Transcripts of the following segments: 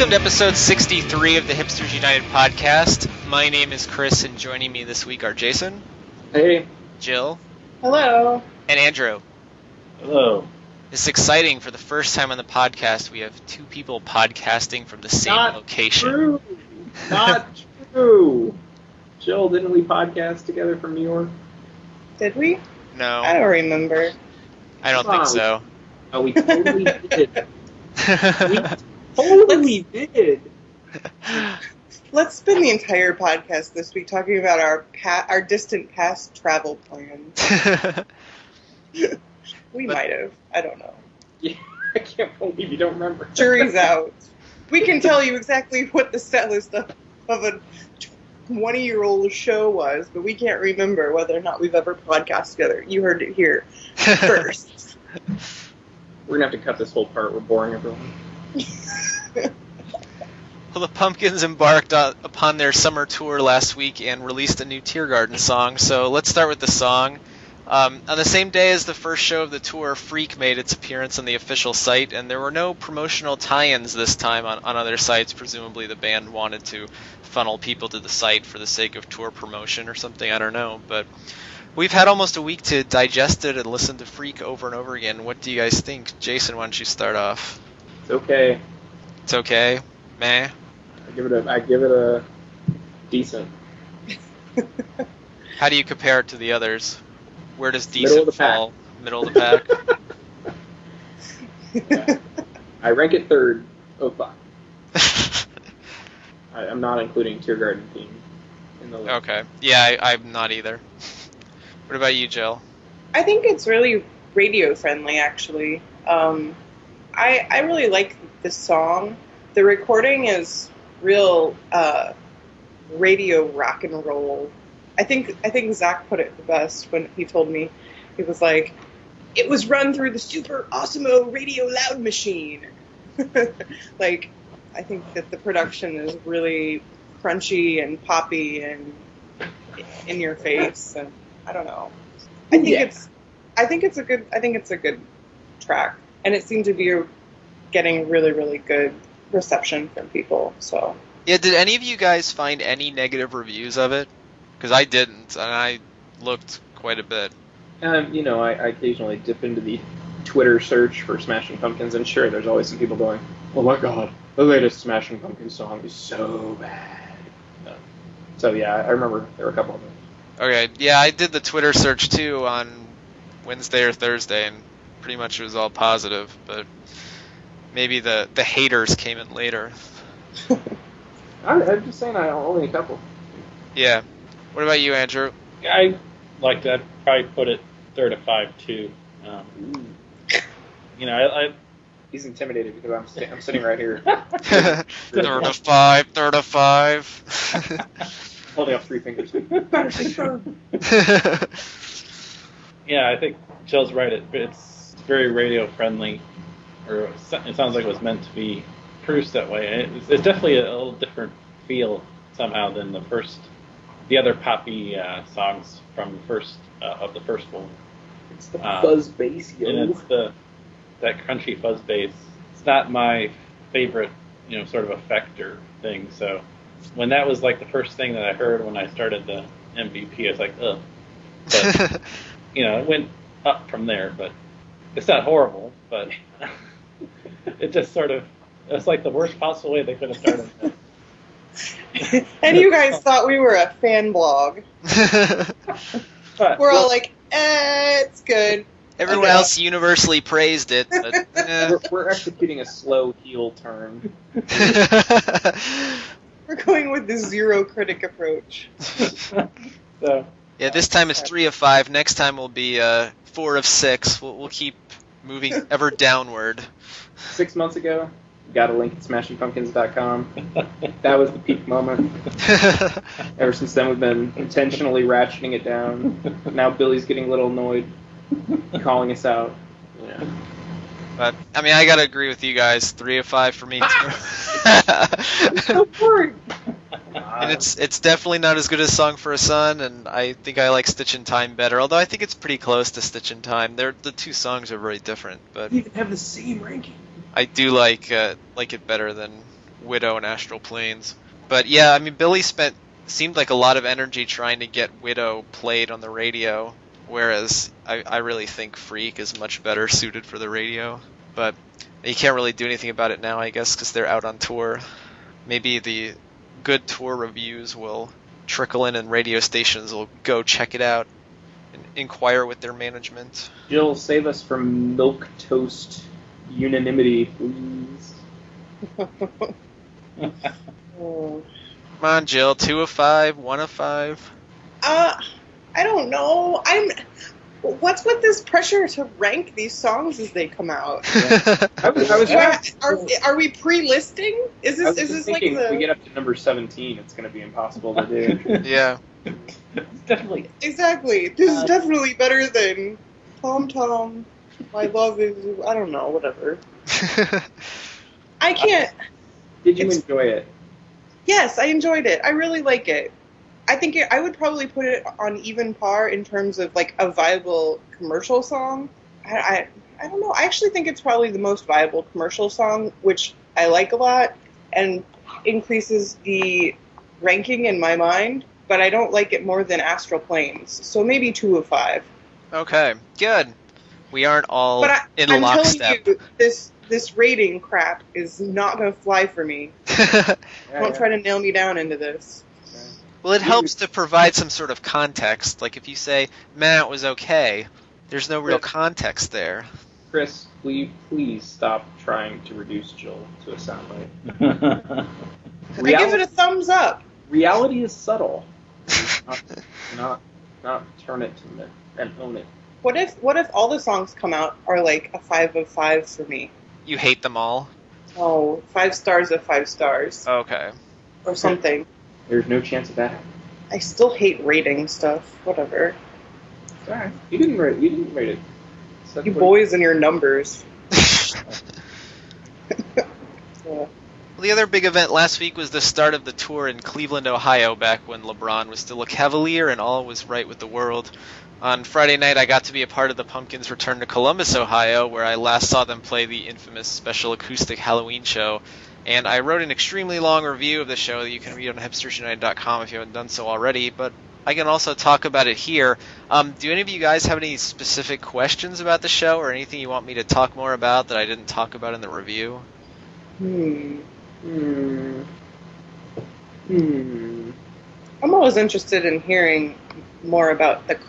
Welcome to episode 63 of the Hipsters United podcast. My name is Chris, and joining me this week are Jason. Hey. Jill. Hello. And Andrew. Hello. It's exciting. For the first time on the podcast, we have two people podcasting from the same location. True. Not true. Jill, didn't we podcast together from New York? Did we? No. I don't remember. I don't think so. Oh, we totally did. Totally did. Let's spend the entire podcast this week talking about our distant past travel plans. We might have. I don't know. Yeah, I can't believe you don't remember. Jury's out. We can tell you exactly what the set list of a 20-year-old show was, but we can't remember whether or not we've ever podcasted together. You heard it here first. We're going to have to cut this whole part. We're boring everyone. Well, the Pumpkins embarked upon their summer tour last week and released a new Tiergarten song, so let's start with the song. On the same day as the first show of the tour, Freak made its appearance on the official site, and there were no promotional tie-ins this time on other sites. Presumably the band wanted to funnel people to the site for the sake of tour promotion or something, I don't know. But we've had almost a week to digest it and listen to Freak over and over again. What do you guys think? Jason, why don't you start off? It's okay. It's okay? Meh? I give it a decent. How do you compare it to the others? Where does decent fall? Middle of the pack? Yeah. I rank it third. Oh, fuck. I'm not including Tiergarten theme in the list. Okay. Yeah, I'm not either. What about you, Jill? I think it's really radio friendly, actually. I really like this song. The recording is real radio rock and roll. I think Zach put it the best when he told me. He was like, it was run through the super awesome radio loud machine. Like, I think that the production is really crunchy and poppy and in your face, and I don't know. I think it's a good track, and it seemed to be getting really, really good reception from people. So yeah, did any of you guys find any negative reviews of it? Because I didn't, and I looked quite a bit. I occasionally dip into the Twitter search for Smashing Pumpkins, and sure, there's always some people going, "Oh my god, the latest Smashing Pumpkins song is so bad." So yeah, I remember there were a couple of them. Okay, yeah, I did the Twitter search too on Wednesday or Thursday, and pretty much it was all positive, but maybe the haters came in later. I'm just saying, only a couple. Yeah. What about you, Andrew? I liked it. I'd probably put it third of 5 too. He's intimidated because I'm sitting right here. Third of five. Holding up 3 fingers. Better say firm. Yeah, I think Jill's right. It's very radio friendly, or it sounds like it was meant to be produced that way. It's definitely a little different feel somehow than the other poppy songs from the first one. It's the fuzz bass, yo. And it's that crunchy fuzz bass. It's not my favorite, sort of effector thing. So when that was like the first thing that I heard when I started the MVP, I was like, ugh. But it went up from there. But it's not horrible. But it just sort of, it's like the worst possible way they could have started it. And you guys thought we were a fan blog. We're all like, it's good. Everyone else universally praised it. But, we're executing a slow heel turn. We're going with the zero critic approach. So, yeah, this time it's 3 of 5. Next time will be 4 of 6. We'll keep moving ever downward. 6 months ago, got a link at smashingpumpkins.com. That was the peak moment. Ever since then, we've been intentionally ratcheting it down. Now Billy's getting a little annoyed, calling us out. Yeah. But, I gotta agree with you guys. 3 of 5 for me, too. It's so boring. And it's definitely not as good as Song for a Son, and I think I like Stitch in Time better, although I think it's pretty close to Stitch in Time. The two songs are very different, but They even have the same ranking. I do like it better than Widow and Astral Planes. But yeah, I mean, Billy seemed like a lot of energy trying to get Widow played on the radio, whereas I really think Freak is much better suited for the radio. But you can't really do anything about it now, I guess, because they're out on tour. Maybe the good tour reviews will trickle in and radio stations will go check it out and inquire with their management. Jill, save us from milquetoast unanimity, please. Come on, Jill. 2 of 5, 1 of 5. I don't know. What's with this pressure to rank these songs as they come out? Yeah. Are we pre-listing? Is this thinking like if we get up to number 17, it's going to be impossible to do. Yeah. It's definitely. Exactly. This is definitely better than Tom Tom. My love is, I don't know, whatever. I can't. Did you enjoy it? Yes, I enjoyed it. I really like it. I think I would probably put it on even par in terms of like a viable commercial song. I don't know. I actually think it's probably the most viable commercial song, which I like a lot and increases the ranking in my mind. But I don't like it more than Astral Planes. So maybe 2 of 5. Okay, good. We aren't all in I'm lockstep. telling you, this rating crap is not going to fly for me. Don't try to nail me down into this. Well, it helps to provide some sort of context. Like if you say, it was okay, there's no real context there. Chris, will you please stop trying to reduce Jill to a soundbite? I give it a thumbs up. Reality is subtle. Not turn it to it and own it. What if all the songs come out are like a 5 of 5 for me? You hate them all? Oh, 5 stars of 5 stars. Okay. Or something. There's no chance of that. I still hate rating stuff. Whatever. It's alright. You didn't rate it. You boys and your numbers. Yeah. Well, the other big event last week was the start of the tour in Cleveland, Ohio, back when LeBron was still a Cavalier and all was right with the world. On Friday night, I got to be a part of the Pumpkins' return to Columbus, Ohio, where I last saw them play the infamous special acoustic Halloween show. And I wrote an extremely long review of the show that you can read on hipstersunited.com if you haven't done so already, but I can also talk about it here. Do any of you guys have any specific questions about the show or anything you want me to talk more about that I didn't talk about in the review? I'm always interested in hearing more about the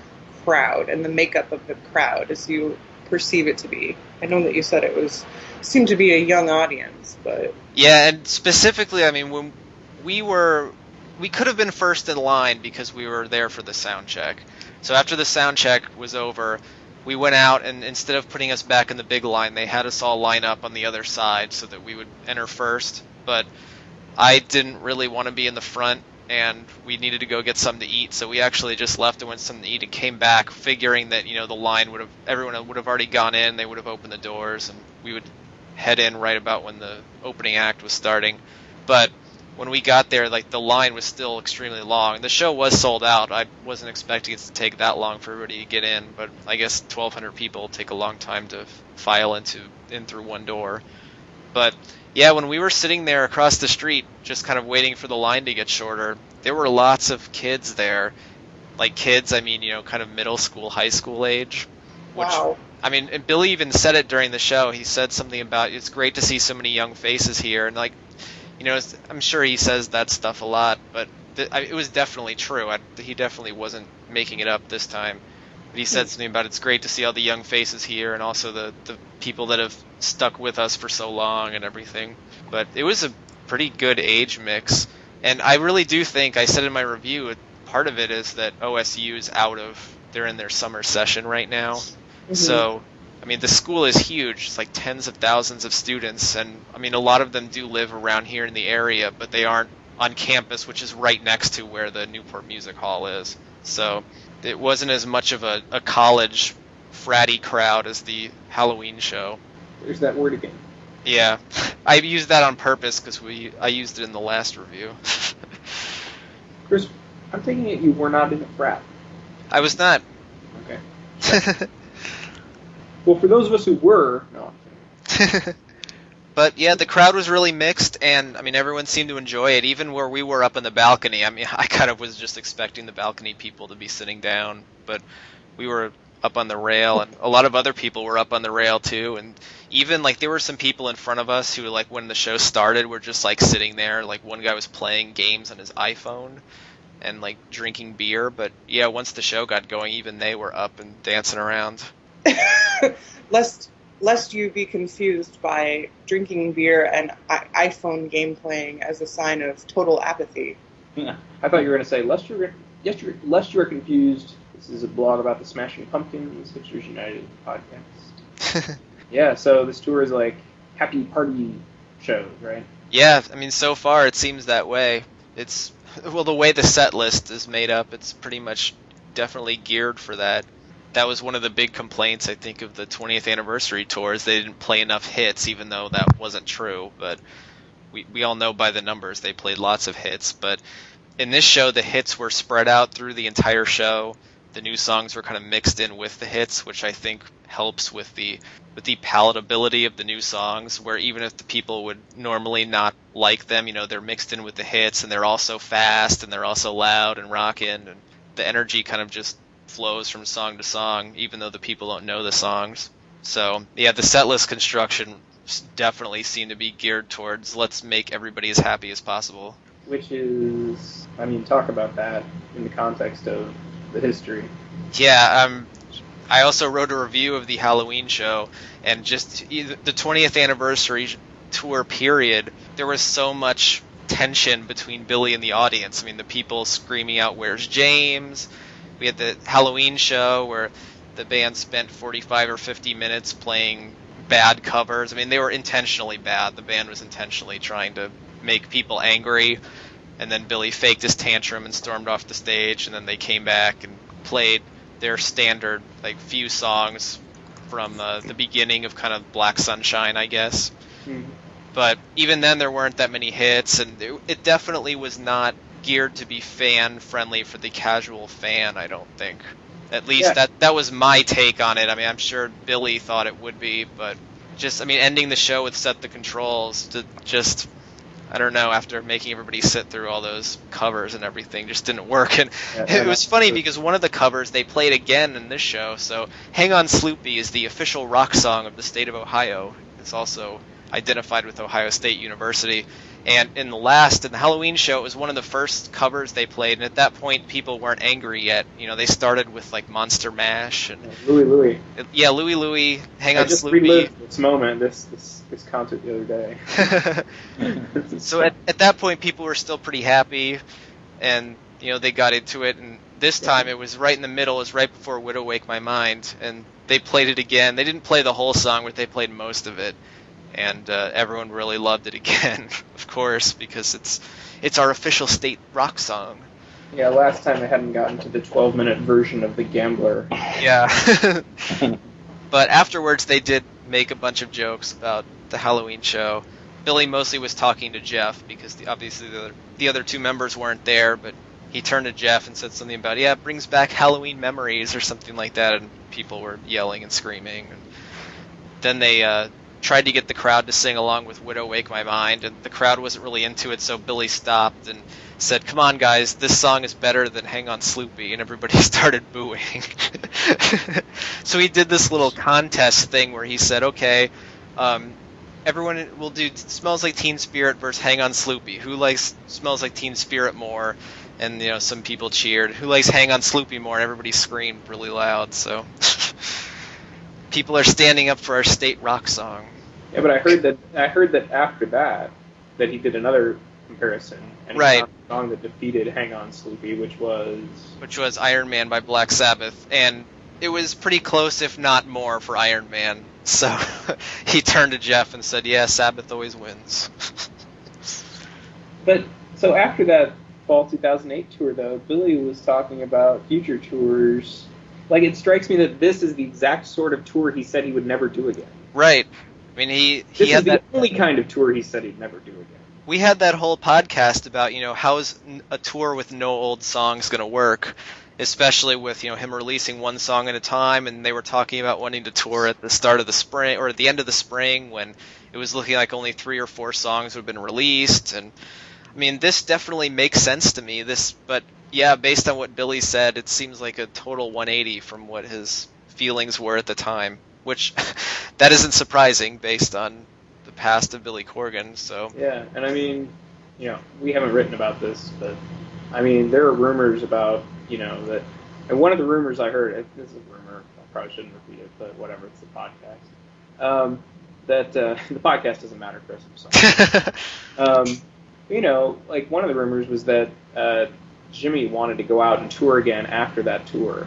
crowd and the makeup of the crowd as you perceive it to be. I know that you said seemed to be a young audience, but yeah, and specifically, I mean, when we could have been first in line because we were there for the sound check. So after the sound check was over, we went out, and instead of putting us back in the big line, they had us all line up on the other side so that we would enter first. But I didn't really want to be in the front, and we needed to go get something to eat, so we actually just left and went something to eat and came back, figuring that the line everyone would have already gone in, they would have opened the doors, and we would head in right about when the opening act was starting. But when we got there, like, the line was still extremely long. The show was sold out. I wasn't expecting it to take that long for everybody to get in, but I guess 1,200 people take a long time to file in through one door. But yeah, when we were sitting there across the street, just kind of waiting for the line to get shorter, there were lots of kids there. Like kids, I mean, kind of middle school, high school age. Which, wow. I mean, and Billy even said it during the show. He said something about, it's great to see so many young faces here. And like, I'm sure he says that stuff a lot, but it was definitely true. He definitely wasn't making it up this time. But he said something about it's great to see all the young faces here and also the people that have stuck with us for so long and everything. But it was a pretty good age mix. And I really do think, I said in my review, part of it is that OSU is they're in their summer session right now. Mm-hmm. So, I mean, the school is huge. It's like tens of thousands of students. And, I mean, a lot of them do live around here in the area, but they aren't on campus, which is right next to where the Newport Music Hall is. So it wasn't as much of a college fratty crowd as the Halloween show. There's that word again. Yeah. I used that on purpose because I used it in the last review. Chris, I'm taking it you were not in a frat. I was not. Okay. Well, for those of us who were, no. But yeah, the crowd was really mixed, and I mean, everyone seemed to enjoy it, even where we were up in the balcony. I mean, I kind of was just expecting the balcony people to be sitting down, but we were up on the rail, and a lot of other people were up on the rail too. And even like there were some people in front of us who, like, when the show started, were just like sitting there. Like one guy was playing games on his iPhone and like drinking beer. But yeah, once the show got going, even they were up and dancing around. Lest you be confused by drinking beer and iPhone game playing as a sign of total apathy. I thought you were going to say, lest you were confused, this is a blog about the Smashing Pumpkins, Hipsters United podcast. Yeah, so this tour is like happy party shows, right? Yeah, I mean, so far it seems that way. It's, well, the way the set list is made up, it's pretty much definitely geared for that. That was one of the big complaints, I think, of the 20th anniversary tours. They didn't play enough hits, even though that wasn't true. But we all know by the numbers they played lots of hits. But in this show, the hits were spread out through the entire show. The new songs were kind of mixed in with the hits, which I think helps with the palatability of the new songs, where even if the people would normally not like them, you know, they're mixed in with the hits, and they're also fast, and they're also loud and rockin', and the energy kind of just flows from song to song, even though the people don't know the songs. So yeah, the setlist construction definitely seemed to be geared towards let's make everybody as happy as possible. Which is, I mean, talk about that in the context of the history. Yeah, I also wrote a review of the Halloween show, and just the 20th anniversary tour period, there was so much tension between Billy and the audience. I mean, the people screaming out, "Where's James?" We had the Halloween show where the band spent 45 or 50 minutes playing bad covers. I mean, they were intentionally bad. The band was intentionally trying to make people angry. And then Billy faked his tantrum and stormed off the stage. And then they came back and played their standard, like, few songs from the beginning of kind of Black Sunshine, I guess. Mm-hmm. But even then, there weren't that many hits. And it definitely was not geared to be fan-friendly for the casual fan, I don't think. At least that was my take on it. I mean, I'm sure Billy thought it would be, but just, I mean, ending the show with Set the Controls to just, I don't know, after making everybody sit through all those covers and everything, just didn't work. And it was funny because one of the covers they played again in this show, so Hang On Sloopy is the official rock song of the state of Ohio. It's also identified with Ohio State University. And in the Halloween show, it was one of the first covers they played, and at that point, people weren't angry yet. You know, they started with, like, Monster Mash and Louie. Yeah, Louie, Hang On Sloopy. I just relived this moment, this concert the other day. So at that point, people were still pretty happy, and, you know, they got into it, and this time it was right in the middle. It was right before Widow Wake My Mind, and they played it again. They didn't play the whole song, but they played most of it. And everyone really loved it again, of course, because it's our official state rock song. Yeah, last time they hadn't gotten to the 12-minute version of The Gambler. Yeah. But afterwards, they did make a bunch of jokes about the Halloween show. Billy mostly was talking to Jeff, because obviously the other two members weren't there, but he turned to Jeff and said something about, yeah, it brings back Halloween memories or something like that, and people were yelling and screaming. And then they tried to get the crowd to sing along with Widow Wake My Mind, and the crowd wasn't really into it, so Billy stopped and said, come on, guys, this song is better than Hang On Sloopy, and everybody started booing. So he did this little contest thing where he said, okay, everyone will do Smells Like Teen Spirit versus Hang On Sloopy. Who likes Smells Like Teen Spirit more? And, you know, some people cheered. Who likes Hang On Sloopy more? And everybody screamed really loud, so... People are standing up for our state rock song. Yeah, but I heard that after that he did another comparison, and he found a song that defeated Hang On Sloopy, which was Iron Man by Black Sabbath, and it was pretty close, if not more, for Iron Man. So he turned to Jeff and said, "Yeah, Sabbath always wins." But so after that fall 2008 tour, though, Billy was talking about future tours. Like, it strikes me that this is the exact sort of tour he said he would never do again. Right. I mean, he had the only kind of tour he said he'd never do again. We had that whole podcast about, you know, how is a tour with no old songs going to work? especially with him releasing one song at a time, and they were talking about wanting to tour at the start of the spring or at the end of the spring when it was looking like only 3 or 4 songs would have been released. And I mean, this definitely makes sense to me. But yeah, based on what Billy said, it seems like a total 180 from what his feelings were at the time, which that isn't surprising based on the past of Billy Corgan. So yeah, and I mean, we haven't written about this, but I mean, there are rumors about that, and one of the rumors I heard, this is a rumor, I probably shouldn't repeat it, but whatever, it's the podcast. That the podcast doesn't matter, Chris. I'm sorry. Like one of the rumors was that Jimmy wanted to go out and tour again after that tour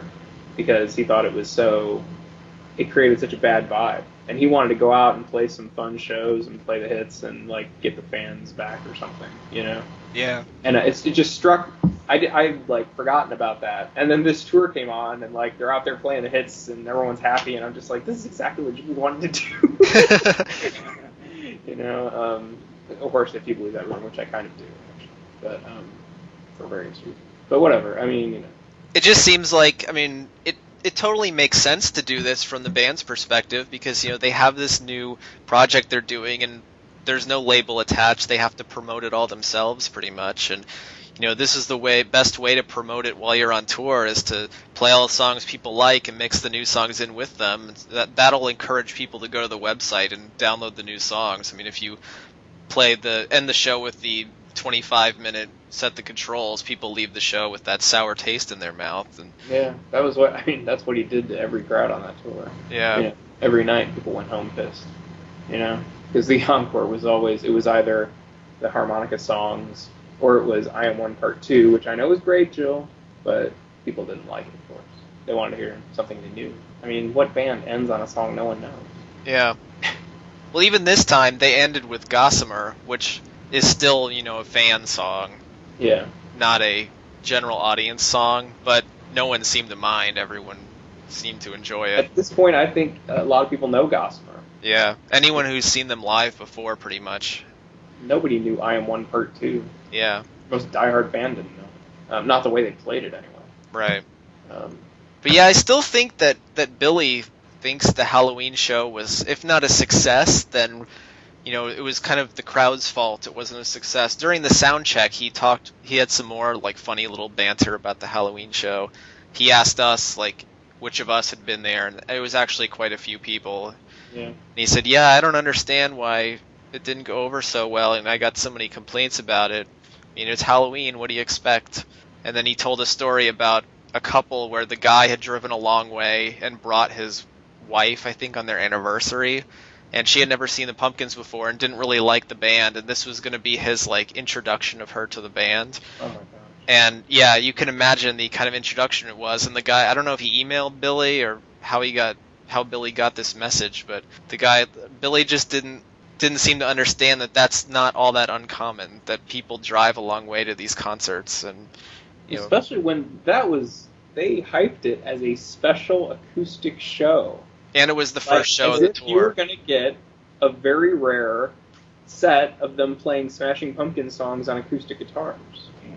because he thought it created such a bad vibe, and he wanted to go out and play some fun shows and play the hits and like get the fans back or something, Yeah. And it just struck. I like forgotten about that, and then this tour came on, and like they're out there playing the hits, and everyone's happy, and I'm just like, this is exactly what Jimmy wanted to do. Of course, if you believe that rumor, which I kind of do, actually, but for various reasons. But whatever. I mean, It just seems like, I mean, it totally makes sense to do this from the band's perspective because they have this new project they're doing, and there's no label attached. They have to promote it all themselves, pretty much, and this is the best way to promote it while you're on tour is to play all the songs people like and mix the new songs in with them. That'll encourage people to go to the website and download the new songs. I mean, if you end the show with the 25-minute set the controls, people leave the show with that sour taste in their mouth. And yeah, that's what he did to every crowd on that tour. Yeah. Every night people went home pissed. Because the encore was either the harmonica songs, or it was I Am One Part 2, which I know is great, Jill, but people didn't like it, of course. They wanted to hear something they knew. I mean, what band ends on a song no one knows? Yeah. Well, even this time, they ended with Gossamer, which is still, a fan song. Yeah. Not a general audience song, but no one seemed to mind. Everyone seemed to enjoy it. At this point, I think a lot of people know Gossamer. Yeah. Anyone who's seen them live before, pretty much. Nobody knew I Am One Part 2. Yeah. Most diehard band didn't know. Not the way they played it, anyway. Right. But yeah, I still think that Billy thinks the Halloween show was, if not a success, then, it was kind of the crowd's fault it wasn't a success. During the sound check, he had some more, like, funny little banter about the Halloween show. He asked us, like, which of us had been there, and it was actually quite a few people. Yeah. And he said, yeah, I don't understand why it didn't go over so well, and I got so many complaints about it. I mean, it's Halloween, what do you expect? And then he told a story about a couple where the guy had driven a long way and brought his wife, I think, on their anniversary, and she had never seen the Pumpkins before and didn't really like the band, and this was going to be his, like, introduction of her to the band. Oh my gosh. And yeah, you can imagine the kind of introduction it was, and the guy, I don't know if he emailed Billy or how Billy got this message, but Billy just didn't seem to understand that that's not all that uncommon, that people drive a long way to these concerts. And especially when they hyped it as a special acoustic show. And it was the first show of the tour. You were going to get a very rare set of them playing Smashing Pumpkins songs on acoustic guitars.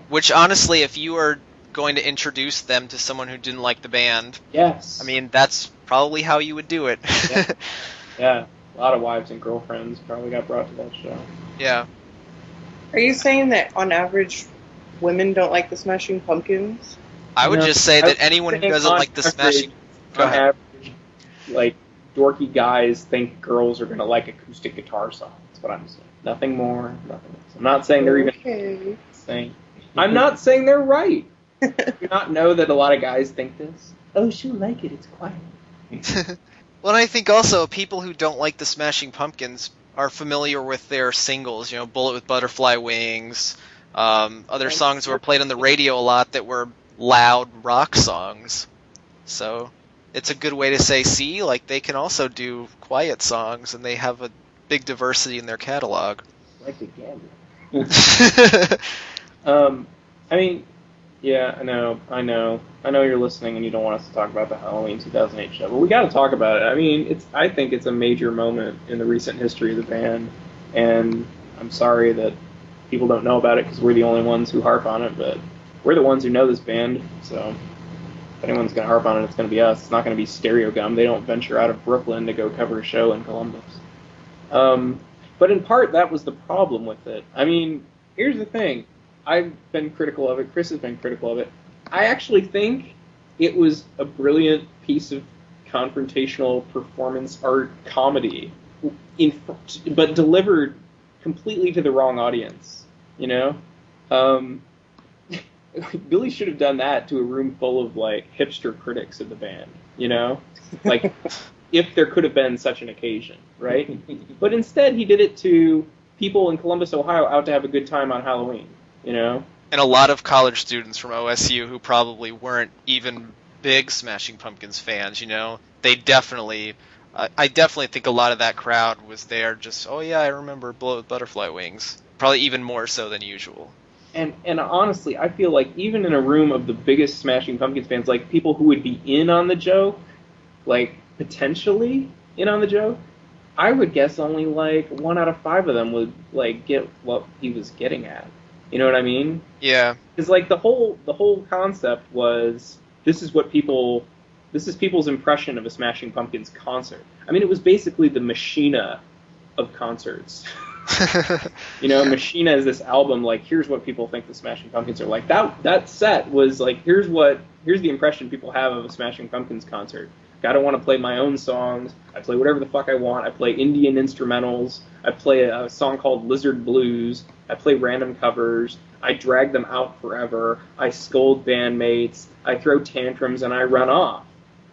Which, honestly, if you were going to introduce them to someone who didn't like the band, yes, I mean, that's probably how you would do it. Yeah. A lot of wives and girlfriends probably got brought to that show. Yeah. Are you saying that on average, women don't like the Smashing Pumpkins? I would just say that anyone who doesn't like the Smashing... Go ahead. Average, like, dorky guys think girls are going to like acoustic guitar songs. That's what I'm saying. Nothing more, nothing less. I'm not saying they're even saying... I'm not saying they're right. Do you not know that a lot of guys think this? Oh, she'll like it. It's quiet. Well, and I think also people who don't like the Smashing Pumpkins are familiar with their singles, Bullet with Butterfly Wings, other songs that were played on the radio a lot that were loud rock songs. So it's a good way to say, see, like, they can also do quiet songs, and they have a big diversity in their catalog. Like the gander. I mean, yeah, I know you're listening and you don't want us to talk about the Halloween 2008 show, but we got to talk about it. I mean, I think it's a major moment in the recent history of the band, and I'm sorry that people don't know about it because we're the only ones who harp on it, but we're the ones who know this band, so If anyone's going to harp on it, it's going to be us. It's not going to be Stereo Gum. They don't venture out of Brooklyn to go cover a show in Columbus. But in part, that was the problem with it. I mean, here's the thing. I've been critical of it. Chris has been critical of it. I actually think it was a brilliant piece of confrontational performance art comedy, but delivered completely to the wrong audience, you know? Billy should have done that to a room full of, like, hipster critics of the band, you know? Like, if there could have been such an occasion, right? But instead, he did it to people in Columbus, Ohio, out to have a good time on Halloween, you know? And a lot of college students from OSU who probably weren't even big Smashing Pumpkins fans, you know? They definitely... I definitely think a lot of that crowd was there just, oh yeah, I remember Blow with Butterfly Wings. Probably even more so than usual. And honestly, I feel like even in a room of the biggest Smashing Pumpkins fans, like people who would be in on the joke, like potentially in on the joke, I would guess only like 1 out of 5 of them would like get what he was getting at. You know what I mean? Yeah. Because like the whole concept was this is people's impression of a Smashing Pumpkins concert. I mean, it was basically the Machina of concerts. You know, Machina is this album, like, here's what people think the Smashing Pumpkins are like. That set was like, here's the impression people have of a Smashing Pumpkins concert. I don't want to play my own songs. I play whatever the fuck I want. I play Indian instrumentals. I play a song called Lizard Blues. I play random covers. I drag them out forever. I scold bandmates. I throw tantrums and I run off.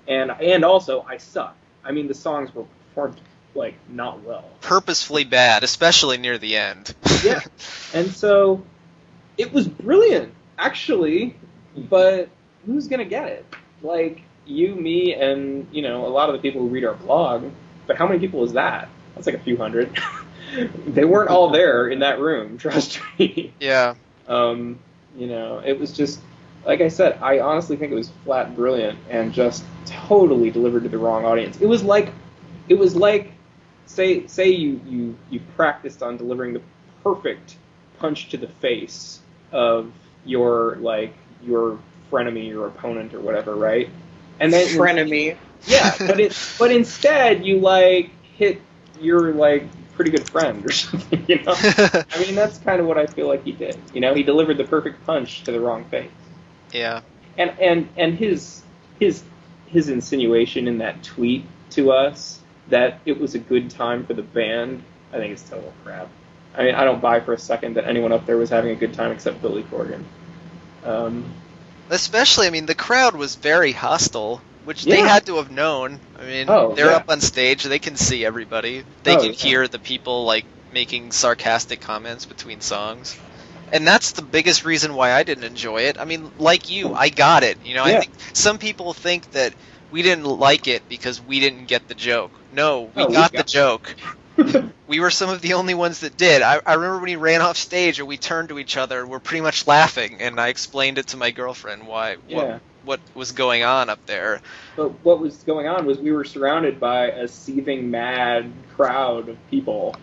And also, I suck. I mean, the songs were performed, like, not well. Purposefully bad, especially near the end. Yeah. And so, it was brilliant, actually, but who's going to get it? Like, you, me, and, you know, a lot of the people who read our blog, but how many people is that? That's like a few hundred. They weren't all there in that room, trust me. Yeah. You know, it was just... Like I said, I honestly think it was flat brilliant and just totally delivered to the wrong audience. It was like, say you practiced on delivering the perfect punch to the face of your frenemy or opponent or whatever, right? And then Frenemy. Yeah, but instead you like hit your like pretty good friend or something, you know? I mean, that's kind of what I feel like he did. You know, he delivered the perfect punch to the wrong face. Yeah. And his insinuation in that tweet to us that it was a good time for the band, I think it's total crap. I mean, I don't buy for a second that anyone up there was having a good time except Billy Corgan. Especially, I mean, the crowd was very hostile, which they had to have known. I mean, they're up on stage, they can see everybody. They can hear the people, like, making sarcastic comments between songs. And that's the biggest reason why I didn't enjoy it. I mean, like you, I got it. You know, I think some people think that we didn't like it because we didn't get the joke. No, we got the joke. We were some of the only ones that did. I remember when he ran off stage and we turned to each other and we're pretty much laughing, and I explained it to my girlfriend what was going on up there. But what was going on was we were surrounded by a seething, mad crowd of people.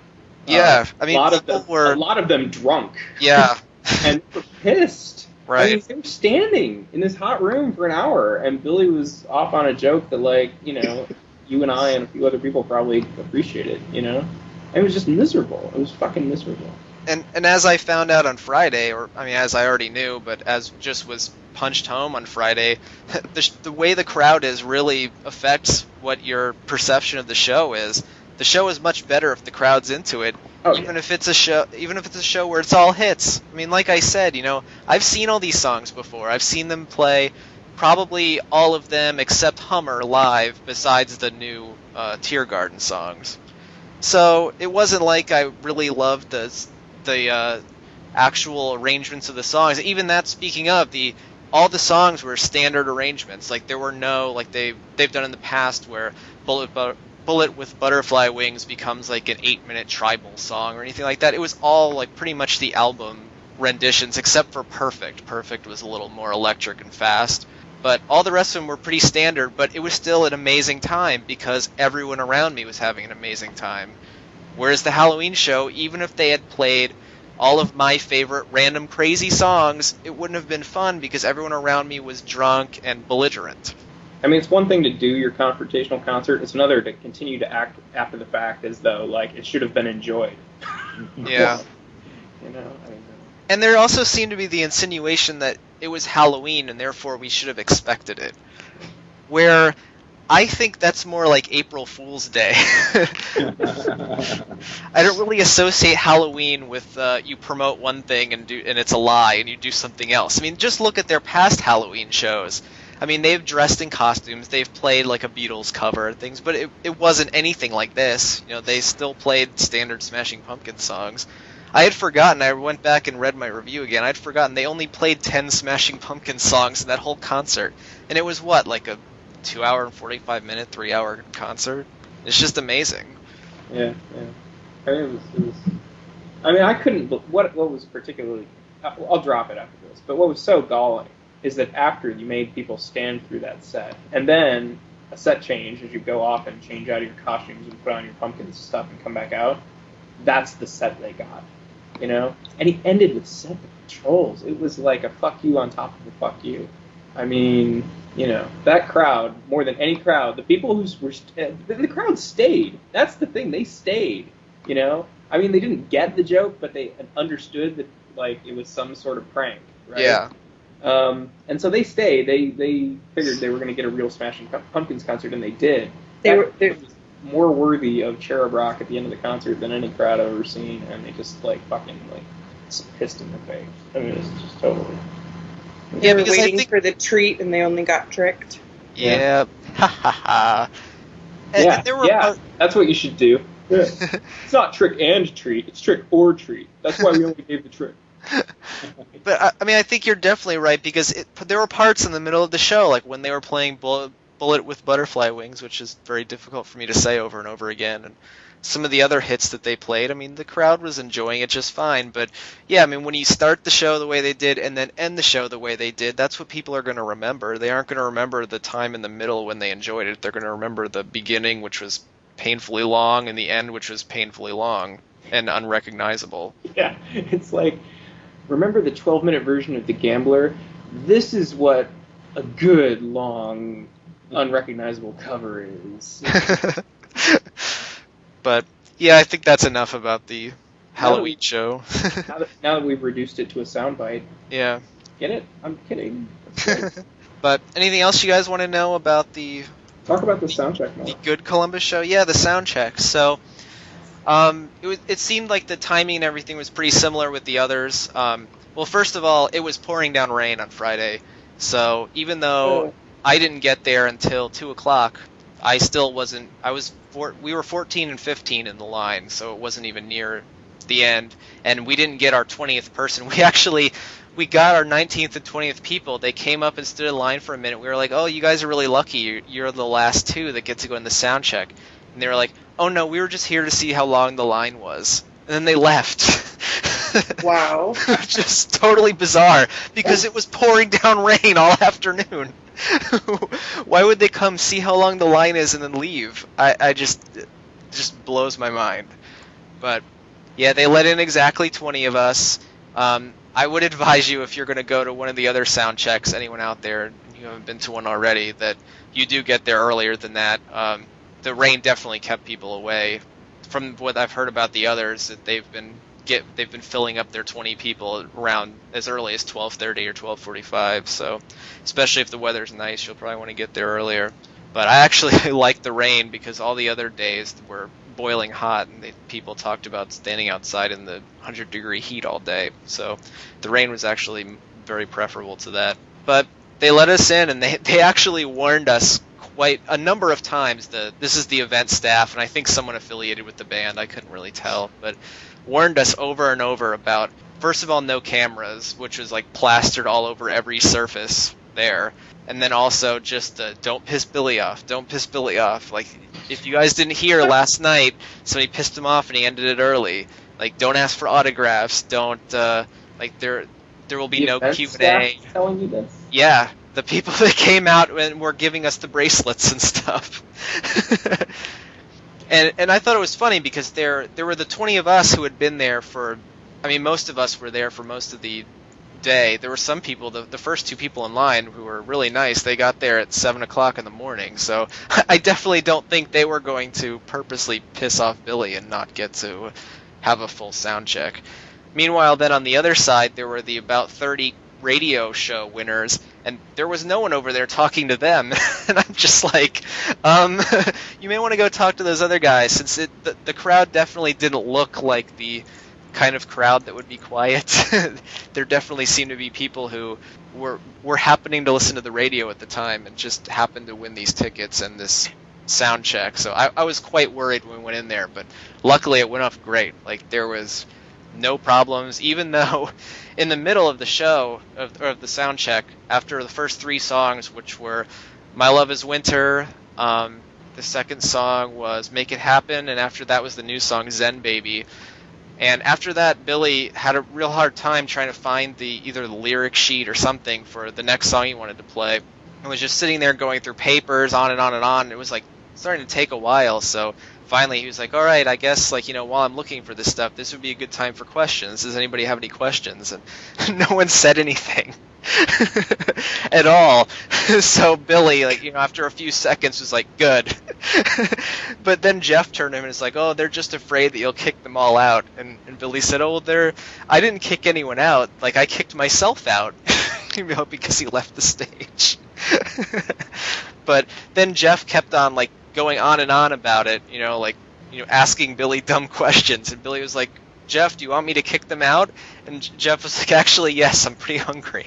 Yeah, I mean, a lot of them drunk. Yeah. And were pissed. Right. I mean, they were standing in this hot room for an hour, and Billy was off on a joke that, like, you know, you and I and a few other people probably appreciated, you know? And it was just miserable. It was fucking miserable. And as I found out on Friday, or, I mean, as I already knew, but as just was punched home on Friday, the way the crowd is really affects what your perception of the show is. The show is much better if the crowd's into it, even if it's a show where it's all hits. I mean, like I said, you know, I've seen all these songs before. I've seen them play probably all of them except Hummer live, besides the new Tear Garden songs. So it wasn't like I really loved the actual arrangements of the songs. Even that, speaking of, all the songs were standard arrangements. Like, there were no, like they've done in the past, where Bullet with Butterfly Wings becomes like an 8-minute tribal song or anything like that. It was all like pretty much the album renditions, except for Perfect. Perfect was a little more electric and fast. But all the rest of them were pretty standard, but it was still an amazing time because everyone around me was having an amazing time. Whereas the Halloween show, even if they had played all of my favorite random crazy songs, it wouldn't have been fun because everyone around me was drunk and belligerent. I mean, it's one thing to do your confrontational concert. It's another to continue to act after the fact as though, like, it should have been enjoyed. Yeah. You know, I mean, And there also seemed to be the insinuation that it was Halloween and therefore we should have expected it. Where I think that's more like April Fool's Day. I don't really associate Halloween with you promote one thing and it's a lie and you do something else. I mean, just look at their past Halloween shows. I mean, they've dressed in costumes, they've played like a Beatles cover and things, but it wasn't anything like this. You know, they still played standard Smashing Pumpkins songs. I had forgotten, I went back and read my review again, I'd forgotten they only played 10 Smashing Pumpkins songs in that whole concert. And it was what, like a 2-hour and 45-minute, 3-hour concert? It's just amazing. Yeah. I mean, it was I mean, I couldn't, what was particularly, I'll drop it after this, but what was so galling is that after you made people stand through that set, and then a set change as you go off and change out of your costumes and put on your pumpkin stuff and come back out, that's the set they got, you know? And he ended with Set the Controls. It was like a fuck you on top of a fuck you. I mean, you know, that crowd, more than any crowd, the people who were, the crowd stayed. That's the thing, they stayed, you know? I mean, they didn't get the joke, but they understood that, like, it was some sort of prank, right? Yeah. And so they stayed. They figured they were going to get a real Smashing Pumpkins concert, and they did. They was more worthy of Cherub Rock at the end of the concert than any crowd I've ever seen, and they just, like, fucking, like, pissed in the face. I mean, it's just totally... They were because waiting for the treat, and they only got tricked. Yeah. Ha ha ha. Yeah, there were that's what you should do. Yeah. It's not trick and treat, it's trick or treat. That's why we only gave the trick. But I mean, I think you're definitely right because there were parts in the middle of the show, like when they were playing Bullet with Butterfly Wings, which is very difficult for me to say over and over again, and some of the other hits that they played. I mean, the crowd was enjoying it just fine. But yeah, I mean, when you start the show the way they did and then end the show the way they did, that's what people are going to remember. They aren't going to remember the time in the middle when they enjoyed it. They're going to remember the beginning, which was painfully long, and the end, which was painfully long and unrecognizable. Yeah, it's like, remember the 12-minute version of The Gambler? This is what a good, long, unrecognizable cover is. But, yeah, I think that's enough about the Halloween show. now that we've reduced it to a soundbite. Yeah. Get it? I'm kidding. But anything else you guys want to know about the... Talk about the soundcheck more. The good Columbus show? Yeah, the soundcheck. So, it seemed like the timing and everything was pretty similar with the others. Well, first of all, it was pouring down rain on Friday. So, even though I didn't get there until 2 o'clock, I still wasn't... we were 14 and 15 in the line, so it wasn't even near the end. And we didn't get our 20th person. We got our 19th and 20th people. They came up and stood in line for a minute. We were like, oh, you guys are really lucky. You're the last two that get to go in the sound check. And they were like, oh, no, we were just here to see how long the line was. And then they left. Wow. Just totally bizarre, because it was pouring down rain all afternoon. Why would they come see how long the line is and then leave? It just blows my mind. But, yeah, they let in exactly 20 of us. I would advise you, if you're going to go to one of the other sound checks, anyone out there, you haven't been to one already, that you do get there earlier than that. The rain definitely kept people away. From what I've heard about the others, that they've been filling up their 20 people around as early as 12:30 or 12:45. So, especially if the weather's nice, you'll probably want to get there earlier. But I actually like the rain, because all the other days were boiling hot, and people talked about standing outside in the 100-degree heat all day. So the rain was actually very preferable to that. But they let us in, and they actually warned us quite a number of times. This is the event staff, and I think someone affiliated with the band, I couldn't really tell, but warned us over and over about, first of all, no cameras, which was like plastered all over every surface there. And then also just don't piss Billy off. Don't piss Billy off. Like, if you guys didn't hear last night, somebody pissed him off and he ended it early. Like, don't ask for autographs. Don't, like, there will be no Q&A. Telling you this? Yeah, the people that came out and were giving us the bracelets and stuff. And I thought it was funny, because there were the 20 of us who had been there for I mean, most of us were there for most of the day. There were some people, the first two people in line who were really nice, they got there at 7 o'clock in the morning, so I definitely don't think they were going to purposely piss off Billy and not get to have a full sound check. Meanwhile, then on the other side, there were the about 30 radio show winners, and there was no one over there talking to them. And I'm just like, you may want to go talk to those other guys, since the crowd definitely didn't look like the kind of crowd that would be quiet. There definitely seemed to be people who were happening to listen to the radio at the time and just happened to win these tickets and this sound check. So I was quite worried when we went in there, but luckily it went off great. Like, there was no problems, even though in the middle of the show, of the sound check, after the first three songs, which were My Love is Winter, the second song was Make It Happen, and after that was the new song Zen Baby. And after that, Billy had a real hard time trying to find either the lyric sheet or something for the next song he wanted to play. And was just sitting there going through papers, on and on and on. It was like starting to take a while, so finally he was like, all right, I guess, like, you know, while I'm looking for this stuff, this would be a good time for questions. Does anybody have any questions? And no one said anything at all. So Billy, like, you know, after a few seconds was like, good. But then Jeff turned to him and was like, oh, they're just afraid that you'll kick them all out. And Billy said, oh, well, I didn't kick anyone out. Like, I kicked myself out. You know, because he left the stage. But then Jeff kept on, like, going on and on about it, you know, like, you know, asking Billy dumb questions, and Billy was like, Jeff, do you want me to kick them out? And Jeff was like, actually, yes, I'm pretty hungry.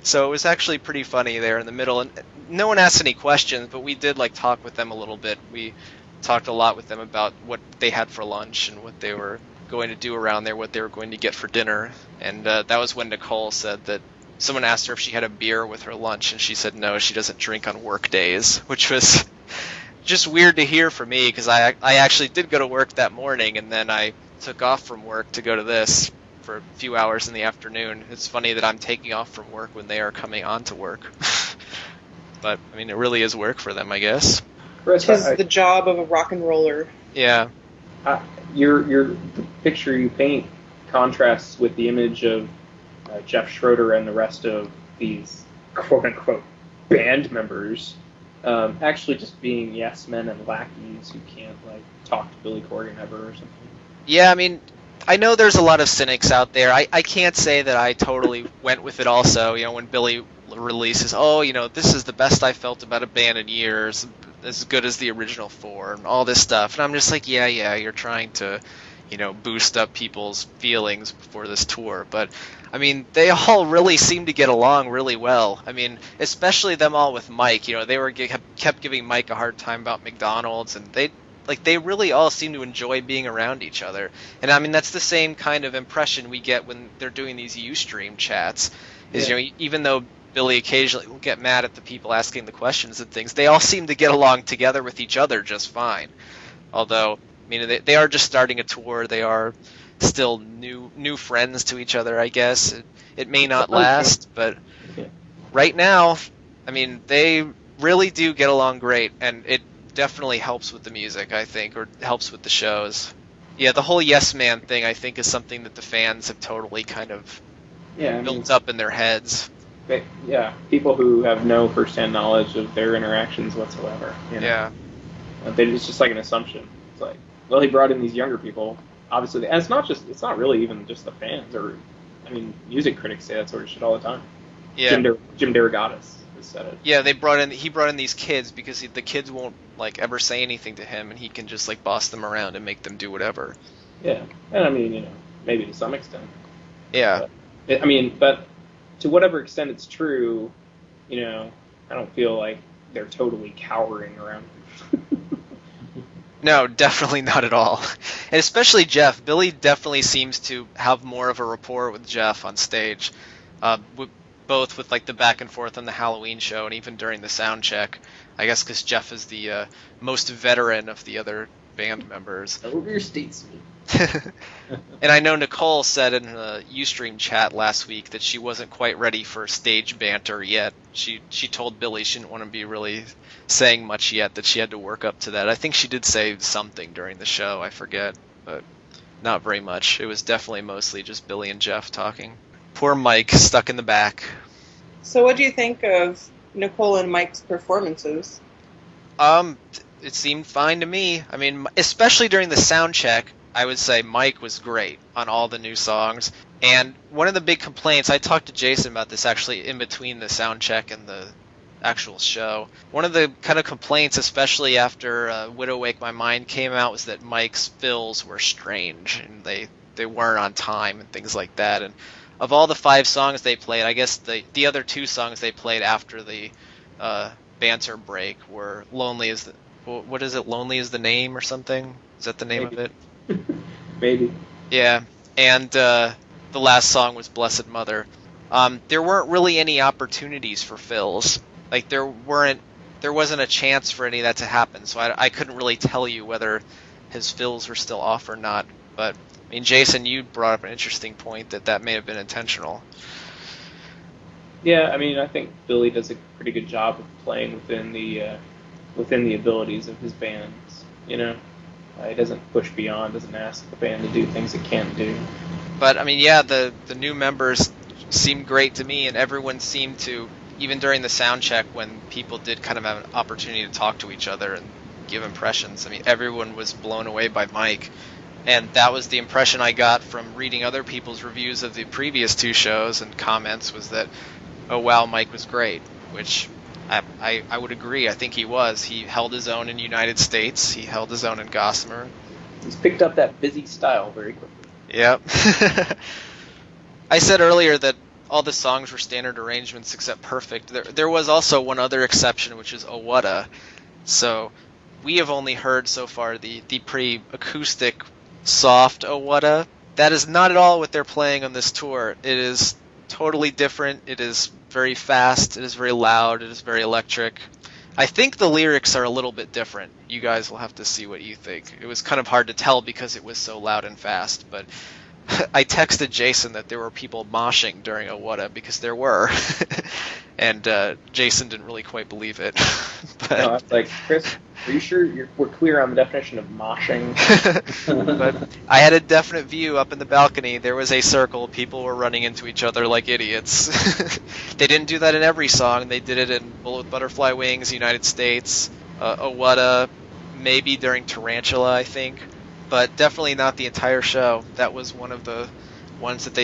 So it was actually pretty funny there in the middle, and no one asked any questions, but we did, like, talk with them a little bit. We talked a lot with them about what they had for lunch and what they were going to do around there, what they were going to get for dinner, and that was when Nicole said that someone asked her if she had a beer with her lunch, and she said no, she doesn't drink on work days, which was just weird to hear for me, because I actually did go to work that morning, and then I took off from work to go to this for a few hours in the afternoon. It's funny that I'm taking off from work when they are coming on to work. But, I mean, it really is work for them, I guess. Chris, it is the job of a rock and roller. Yeah. The picture you paint contrasts with the image of Jeff Schroeder and the rest of these quote-unquote band members actually just being yes men and lackeys who can't, like, talk to Billy Corgan ever or something. Yeah, I mean, I know there's a lot of cynics out there. I can't say that I totally went with it also. You know, when Billy releases, oh, you know, this is the best I felt about a band in years, as good as the original four, and all this stuff. And I'm just like, yeah, you're trying to, you know, boost up people's feelings before this tour. But, I mean, they all really seem to get along really well. I mean, especially them all with Mike. You know, they kept giving Mike a hard time about McDonald's, and they really all seem to enjoy being around each other. And, I mean, that's the same kind of impression we get when they're doing these Ustream chats. Is, you know, even though Billy occasionally will get mad at the people asking the questions and things, they all seem to get along together with each other just fine. Although, I mean, they are just starting a tour. They are still new friends to each other, I guess. It may not last, but right now, I mean, they really do get along great, and it definitely helps with the music, I think, or helps with the shows. Yeah, the whole Yes Man thing, I think, is something that the fans have totally kind of built up in their heads. People who have no first-hand knowledge of their interactions whatsoever. You know? Yeah. It's just like an assumption. It's like, well, he brought in these younger people, obviously, and it's not really even just the fans, or, I mean, music critics say that sort of shit all the time. Yeah. Jim DeRogatis has said it. Yeah, he brought in these kids because the kids won't, like, ever say anything to him, and he can just, like, boss them around and make them do whatever. Yeah, and I mean, you know, maybe to some extent. Yeah. But to whatever extent it's true, you know, I don't feel like they're totally cowering around him. No, definitely not at all. And especially Jeff. Billy definitely seems to have more of a rapport with Jeff on stage, both with, like, the back and forth on the Halloween show and even during the sound check. I guess because Jeff is the most veteran of the other band members. Overstates me. And I know Nicole said in the Ustream chat last week that she wasn't quite ready for stage banter yet. She told Billy she didn't want to be really saying much yet, that she had to work up to that. I think she did say something during the show, I forget. But not very much. It was definitely mostly just Billy and Jeff talking. Poor Mike, stuck in the back. So what do you think of Nicole and Mike's performances? It seemed fine to me. I mean, especially during the sound check, I would say Mike was great on all the new songs. And one of the big complaints, I talked to Jason about this actually in between the sound check and the actual show. One of the kind of complaints, especially after Widow Wake My Mind came out, was that Mike's fills were strange and they weren't on time and things like that. And of all the 5 songs they played, I guess the other 2 songs they played after the banter break were Lonely as the... What is it? Lonely is the Name or something? Is that the name Maybe. of it? Maybe. Yeah. And the last song was Blessed Mother. There weren't really any opportunities for fills. Like there wasn't a chance for any of that to happen. So I couldn't really tell you whether his fills were still off or not. But I mean, Jason, you brought up an interesting point that may have been intentional. Yeah, I mean, I think Billy does a pretty good job of playing within the abilities of his bands. You know, he doesn't push beyond, doesn't ask the band to do things it can't do. But I mean, yeah, the new members seemed great to me, and everyone seemed to, even during the sound check when people did kind of have an opportunity to talk to each other and give impressions. I mean, everyone was blown away by Mike. And that was the impression I got from reading other people's reviews of the previous 2 shows and comments, was that, oh wow, Mike was great, which I would agree. I think he was. He held his own in United States. He held his own in Gossamer. He's picked up that busy style very quickly. Yep. I said earlier that all the songs were standard arrangements except Perfect. There was also one other exception, which is Owutta. So we have only heard so far the pretty acoustic, soft Owutta. That is not at all what they're playing on this tour. It is totally different. It is very fast. It is very loud. It is very electric. I think the lyrics are a little bit different. You guys will have to see what you think. It was kind of hard to tell because it was so loud and fast, but I texted Jason that there were people moshing during Owutta, because there were. And Jason didn't really quite believe it. But No, I was like, Chris, are you sure we're clear on the definition of moshing? but I had a definite view up in the balcony. There was a circle. People were running into each other like idiots. They didn't do that in every song. They did it in Bullet with Butterfly Wings, United States, Owutta, maybe during Tarantula, I think. But definitely not the entire show. That was one of the ones that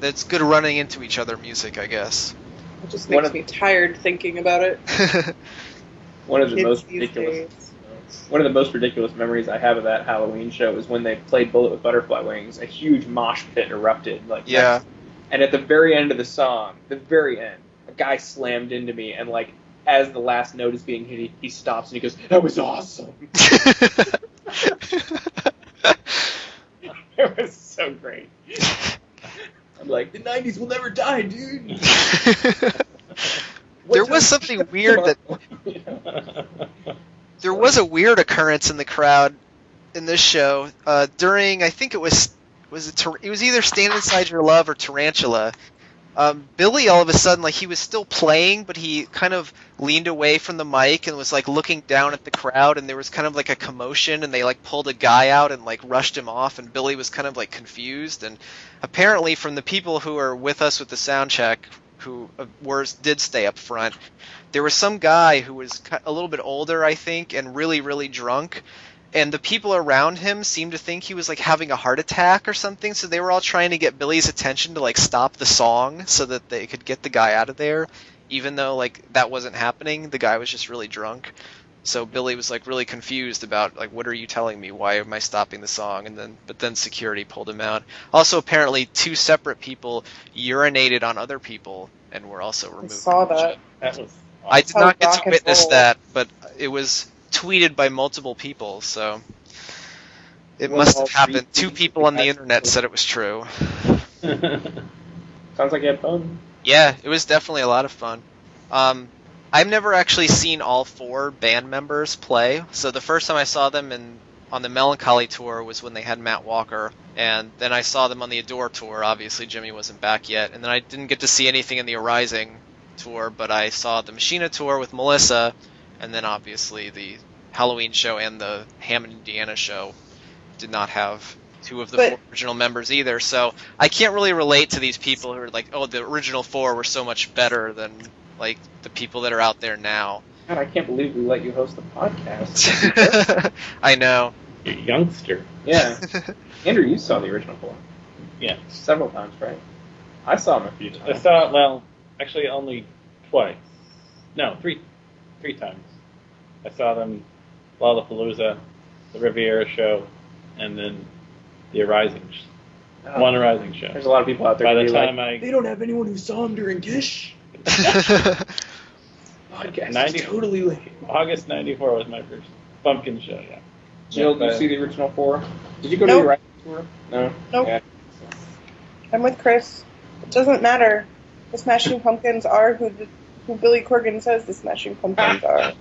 that's good running into each other music, I guess. It just makes me tired thinking about it. One of the Kids most these ridiculous days. One of the most ridiculous memories I have of that Halloween show is when they played Bullet with Butterfly Wings. A huge mosh pit erupted. Yeah. And at the very end of the song, the very end, a guy slammed into me, and as the last note is being hit, he stops and he goes, "That was awesome." It was so great. I'm like, the 90s will never die, dude. There was something weird there was a weird occurrence in the crowd in this show during, I think it was either Stand Inside Your Love or Tarantula. Billy, all of a sudden, he was still playing, but he kind of leaned away from the mic and was looking down at the crowd, and there was kind of a commotion, and they pulled a guy out and rushed him off, and Billy was kind of confused. And apparently, from the people who were with us with the sound check, who did stay up front, there was some guy who was a little bit older, I think, and really, really drunk. And the people around him seemed to think he was having a heart attack or something, so they were all trying to get Billy's attention to stop the song so that they could get the guy out of there, even though that wasn't happening. The guy was just really drunk. So Billy was really confused about what are you telling me? Why am I stopping the song? But then security pulled him out. Also, apparently 2 separate people urinated on other people and were also removed. I saw that. That was I did not get rock to and witness roll. that, but it was tweeted by multiple people, so it Well, must all have happened. 3 2 people on the internet said it was true. Sounds like you had fun. Yeah, it was definitely a lot of fun. I've never actually seen all 4 band members play, so the first time I saw them on the Melancholy tour was when they had Matt Walker, and then I saw them on the Adore tour. Obviously, Jimmy wasn't back yet, and then I didn't get to see anything in the Arising tour, but I saw the Machina tour with Melissa, and then obviously the Halloween show and the Hammond, Indiana show did not have two of the four original members either. So I can't really relate to these people who are like, oh, the original four were so much better than like the people that are out there now. God, I can't believe we let you host the podcast. I know. You're a youngster. Yeah. Andrew, you saw the original four. Yeah. Several times, right? I saw them a few times. I saw it, well, actually only twice. No, three times. I saw them Lollapalooza, the Riviera show, and then the One Arising show. There's a lot of people out there. By the time they don't have anyone who saw him during Gish. Podcast is totally late. August '94 was my first Pumpkin show. Yeah. Jill, did you see the original four? Did you go to the writing tour? No. Nope. Yeah. I'm with Chris. It doesn't matter. The Smashing Pumpkins are who Billy Corgan says the Smashing Pumpkins are.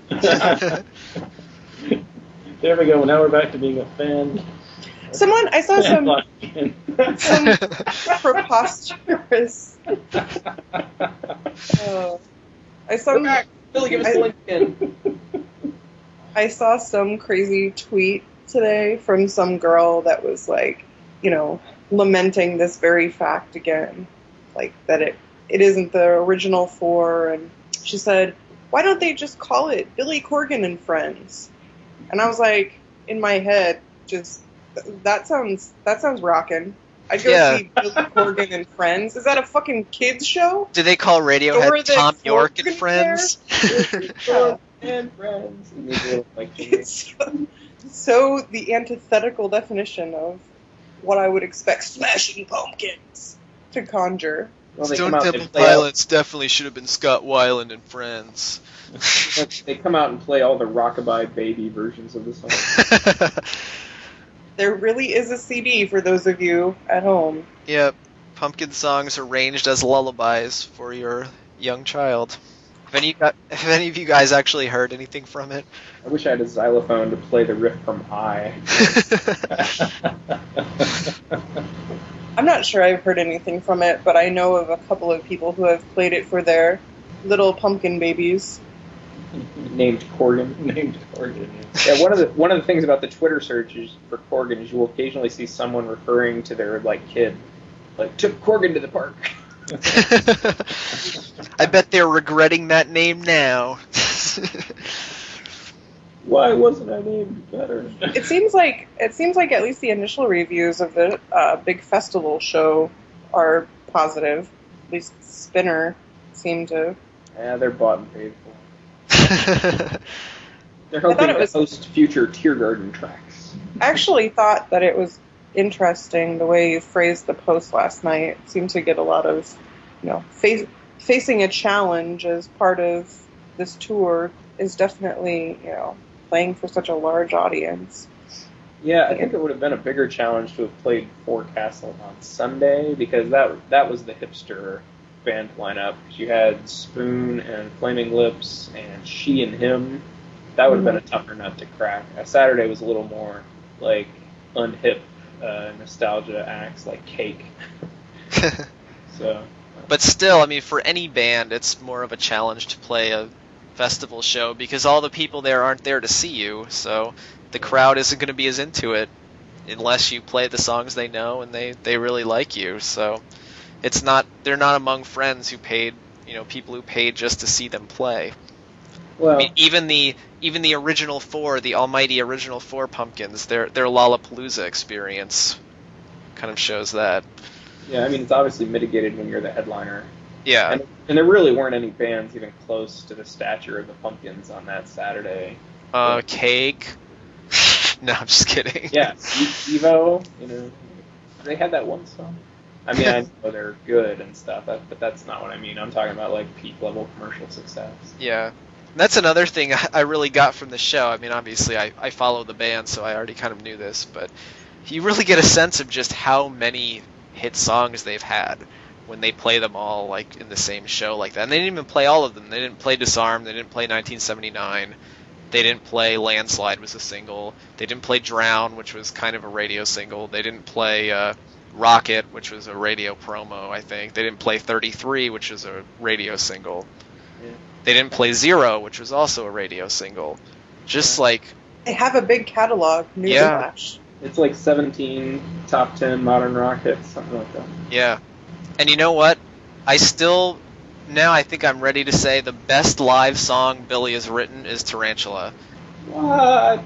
There we go. Now we're back to being a fan. I saw some preposterous. Go back. Billy, give us the link again. I saw some crazy tweet today from some girl that was like, lamenting this very fact again, like that it isn't the original four, and she said, why don't they just call it Billy Corgan and Friends? And I was like, in my head, just that sounds rockin'. I'd go see Billy Corgan and Friends. Is that a fucking kids show? Do they call Radiohead Tom York and Friends? And Friends. It's so the antithetical definition of what I would expect Smashing Pumpkins to conjure. Well, Stone Temple Pilots definitely should have been Scott Weiland and Friends. They come out and play all the Rockabye Baby versions of the song. There really is a CD for those of you at home. Yep. Pumpkin songs arranged as lullabies for your young child. Have any of you guys actually heard anything from it? I wish I had a xylophone to play the riff from I. I'm not sure I've heard anything from it, but I know of a couple of people who have played it for their little pumpkin babies. Named Corgan. Yeah, one of the things about the Twitter searches for Corgan is you will occasionally see someone referring to their kid, took Corgan to the park. I bet they're regretting that name now. Why wasn't I named better? It seems like at least the initial reviews of the big festival show are positive. At least Spinner seemed to. Yeah, they're bought and paid for. They're hoping to host future Tiergarten tracks. I actually thought that it was interesting the way you phrased the post last night. It seemed to get a lot of, facing a challenge as part of this tour is definitely, playing for such a large audience. Yeah, I think it would have been a bigger challenge to have played Forecastle on Sunday, because that was the hipster band lineup. You had Spoon and Flaming Lips and She and Him. That would have been a tougher nut to crack. Saturday was a little more unhip nostalgia acts like Cake. But still, for any band, it's more of a challenge to play a festival show because all the people there aren't there to see you, so the crowd isn't going to be as into it unless you play the songs they know and they really like you. So they're not among friends who paid, people who paid just to see them play. Well, even the original four, the almighty original four Pumpkins, their Lollapalooza experience kind of shows that. Yeah, it's obviously mitigated when you're the headliner. Yeah. And there really weren't any bands even close to the stature of the Pumpkins on that Saturday. Cake. No, I'm just kidding. Yeah, Evo, they had that one song. I know they're good and stuff, but that's not what I mean. I'm talking about peak level commercial success. Yeah. That's another thing I really got from the show. Obviously I follow the band, so I already kind of knew this, but you really get a sense of just how many hit songs they've had when they play them all in the same show like that. And they didn't even play all of them. They didn't play Disarm, they didn't play 1979, they didn't play Landslide was a single, they didn't play Drown, which was kind of a radio single, they didn't play Rocket, which was a radio promo, I think. They didn't play 33, which is a radio single. Yeah. They didn't play Zero, which was also a radio single. Just They have a big catalog, newsflash. It's like 17 top 10 modern rock hits, something like that. Yeah. And you know what? I think I'm ready to say the best live song Billy has written is Tarantula. What?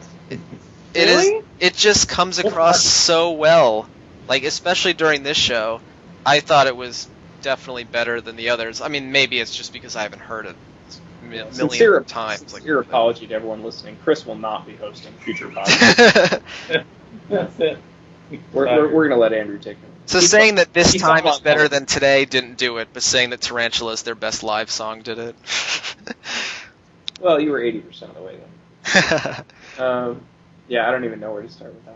It just comes across so well. Like, especially during this show, I thought it was definitely better than the others. I mean, maybe it's just because I haven't heard it million times. Sincere apology to everyone listening. Chris will not be hosting future podcasts. That's it. We're going to let Andrew take it. So saying that this time is better than today didn't do it, but saying that Tarantula is their best live song did it. Well, you were 80% of the way then. Yeah, I don't even know where to start with that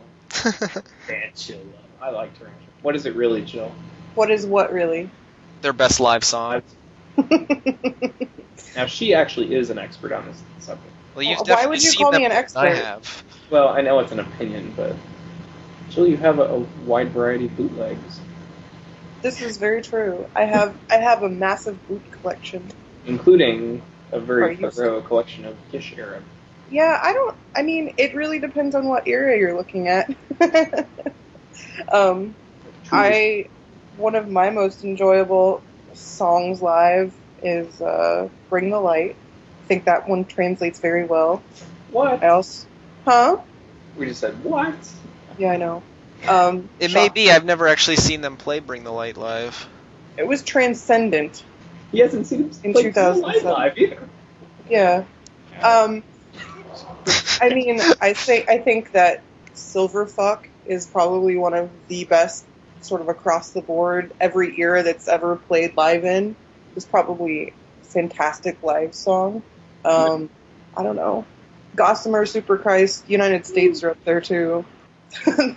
one. Tarantula. I like Tarantula. What is it really, Jill? What is what really? Their best live song. Now, she actually is an expert on this subject. Well, you've Why definitely would you seen call them me an more than expert? I have. Well, I know it's an opinion, but Jill, you have a wide variety of bootlegs, This is very true. I have a massive boot collection. including a very Are you- thorough collection of Kish era. Yeah, I mean, it really depends on what era you're looking at. One of my most enjoyable songs live is Bring the Light. I think that one translates very well. What? Huh? We just said, what? Yeah, I know. It may be. I've never actually seen them play Bring the Light live. It was transcendent. He hasn't seen him In play 2007. live either. Yeah. I mean, I think that Silverfuck is probably one of the best, sort of across the board, every era that's ever played live in. Is probably a fantastic live song. I don't know. Gossamer, Super Christ, United States are up there too.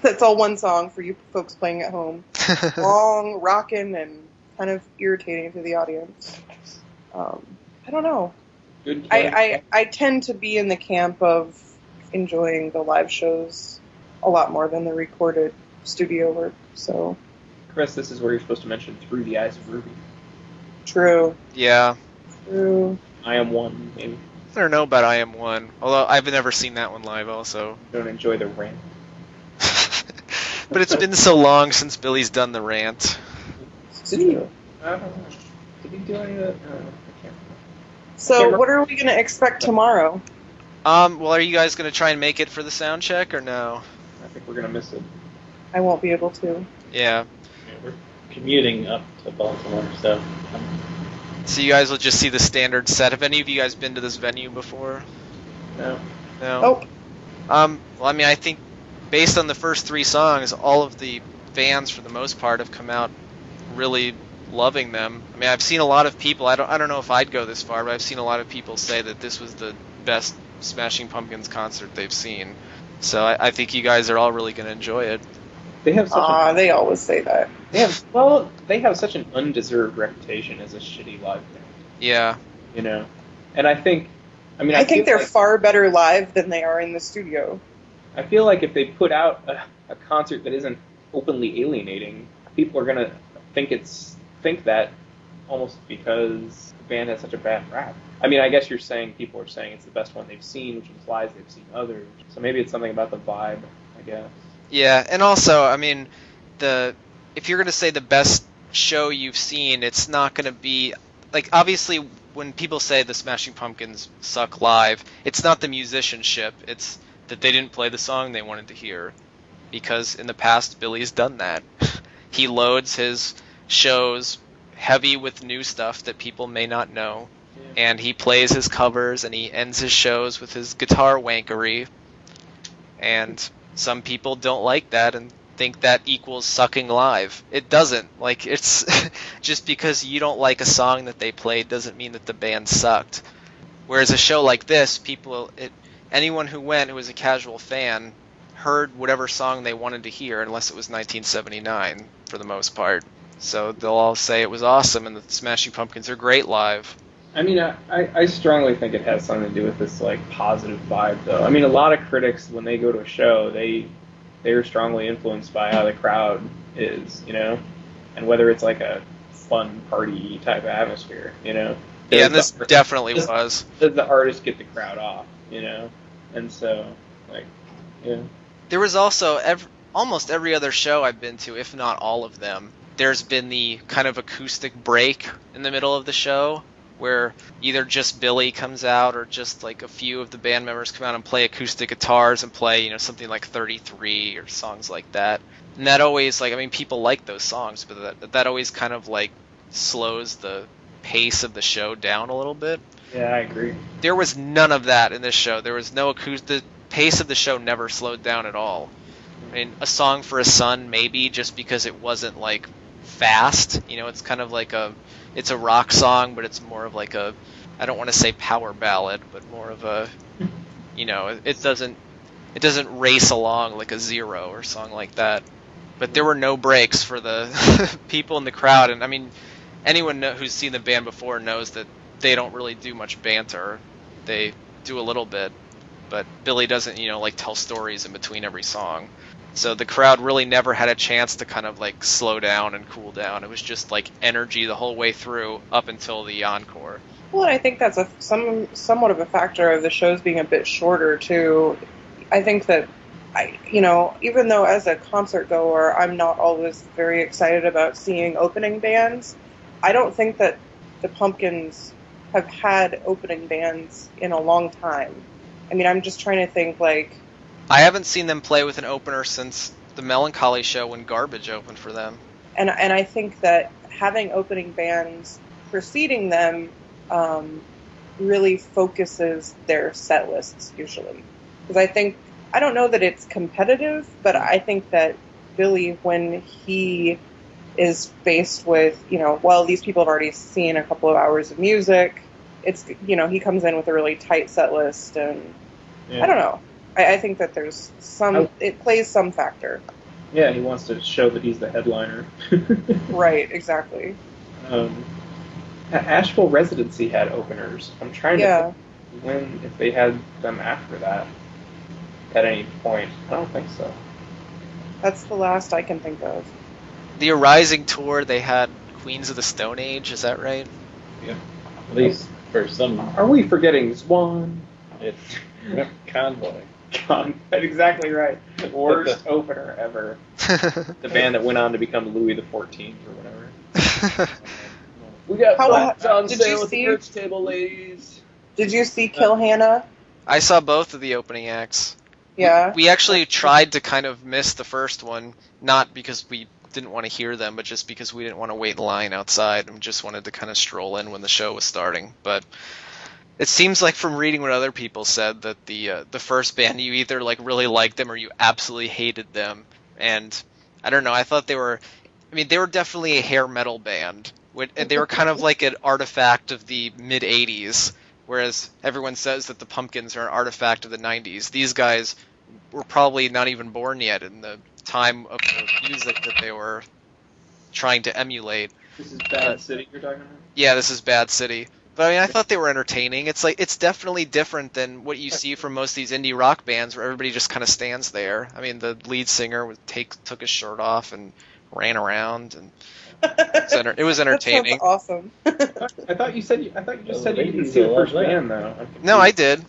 That's all one song for you folks playing at home. Long, rockin', and kind of irritating to the audience. I don't know. Good. I tend to be in the camp of enjoying the live shows a lot more than the recorded studio work. So Chris, this is where you're supposed to mention Through the Eyes of Ruby. true. Yeah. True. I Am One, maybe. I don't know about I Am One, although I've never seen that one live also. Don't enjoy the rant. But it's been so long since Billy's done the rant. Did he? I don't know. Did he do any of that? I can't So what are we going to expect tomorrow? Well, are you guys going to try and make it for the sound check or no? I think we're going to miss it. I won't be able to. Yeah. We're commuting up to Baltimore, so So you guys will just see the standard set. Have any of you guys been to this venue before? No. No. Oh, Well, I mean, I think based on the first three songs, all of the fans, for the most part, have come out really loving them. I mean, I've seen a lot of people. I don't know if I'd go this far, but I've seen a lot of people say that this was the best Smashing Pumpkins concert they've seen. So I think you guys are all really going to enjoy it. They have such they always say that. they have such an undeserved reputation as a shitty live band. Yeah. You know, and I think I think feel they're like- far better live than they are in the studio. I feel like if they put out a concert that isn't openly alienating, people are gonna think that almost because the band has such a bad rap. I mean, I guess you're saying people are saying it's the best one they've seen, which implies they've seen others. So maybe it's something about the vibe, I guess. Yeah, and also, I mean, if you're going to say the best show you've seen, it's not going to be like, obviously when people say the Smashing Pumpkins suck live, it's not the musicianship, it's that they didn't play the song they wanted to hear, because in the past Billy's done that. He loads his shows heavy with new stuff that people may not know, and he plays his covers, and he ends his shows with his guitar wankery, and some people don't like that and think that equals sucking live. It doesn't. Like, it's just because you don't like a song that they played doesn't mean that the band sucked. Whereas a show like this, anyone who went who was a casual fan heard whatever song they wanted to hear, unless it was 1979 for the most part. So they'll all say it was awesome and the Smashing Pumpkins are great live. I mean, I strongly think it has something to do with this like positive vibe, though. I mean, a lot of critics when they go to a show, they're strongly influenced by how the crowd is, you know, and whether it's like a fun party type of atmosphere, you know. Yeah, and this definitely was. Does the artist get the crowd off, you know? And so, like, yeah. There was also almost every other show I've been to, if not all of them, there's been the kind of acoustic break in the middle of the show where either just Billy comes out or just like a few of the band members come out and play acoustic guitars and play, you know, something like 33 or songs like that. And that always, like, I mean, people like those songs, but that always kind of like slows the pace of the show down a little bit. Yeah, I agree. There was none of that in this show. There was no the pace of the show never slowed down at all. I mean, a song for a son maybe, just because it wasn't like fast. You know, it's kind of like it's a rock song, but it's more of like I don't want to say power ballad, but more of a, you know, it doesn't race along like a Zero or song like that. But there were no breaks for the people in the crowd, and I mean, anyone who's seen the band before knows that they don't really do much banter. They do a little bit, but Billy doesn't, you know, like tell stories in between every song. So the crowd really never had a chance to kind of like slow down and cool down. It was just like energy the whole way through up until the encore. Well, I think that's somewhat of a factor of the shows being a bit shorter too. I think that even though as a concert goer, I'm not always very excited about seeing opening bands, I don't think that the Pumpkins have had opening bands in a long time. I mean, I'm just trying to think, like... I haven't seen them play with an opener since the Melancholy show when Garbage opened for them. And I think that having opening bands preceding them really focuses their set lists, usually. Because I don't know that it's competitive, but I think that Billy, when he is faced with, you know, well, these people have already seen a couple of hours of music, it's, you know, he comes in with a really tight set list, and I don't know. I think that there's it plays some factor. Yeah, he wants to show that he's the headliner. Right, exactly. Asheville Residency had openers. I'm trying to think if they had them after that at any point. I don't think so. That's the last I can think of. The Arising tour, they had Queens of the Stone Age, is that right? Yeah. At least for some. Are we forgetting Swan? It's Convoy. Exactly right. Worst opener ever. The band that went on to become Louis the 14th or whatever. We got flats on sale at the merch table, ladies. Did you see Kill Hannah? I saw both of the opening acts. Yeah. We actually tried to kind of miss the first one, not because we didn't want to hear them, but just because we didn't want to wait in line outside and just wanted to kind of stroll in when the show was starting. But it seems like from reading what other people said that the first band, you either like really liked them or you absolutely hated them. And I don't know, I thought they were definitely a hair metal band. They were kind of like an artifact of the mid-'80s, whereas everyone says that the Pumpkins are an artifact of the 90s. These guys were probably not even born yet in the time of the music that they were trying to emulate. This is Bad City you're talking about? Yeah, this is Bad City. But I mean, I thought they were entertaining. It's definitely different than what you see from most of these indie rock bands where everybody just kind of stands there. I mean, the lead singer took his shirt off and ran around, and it was entertaining. That sounds awesome. I thought you just said you didn't see the first band, though. No, I did.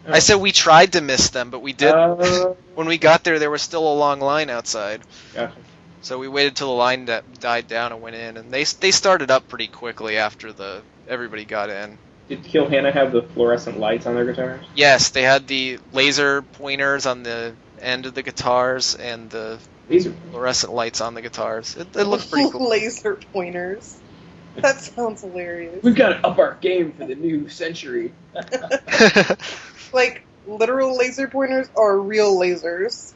Oh. I said we tried to miss them, but we didn't. When we got there was still a long line outside. Gotcha. So we waited till the line died down and went in, and they started up pretty quickly after everybody got in. Did Kill Hannah have the fluorescent lights on their guitars? Yes, they had the laser pointers on the end of the guitars and the fluorescent lights on the guitars. It looked pretty cool. Laser pointers. That sounds hilarious. We've got to up our game for the new century. Like literal laser pointers or real lasers?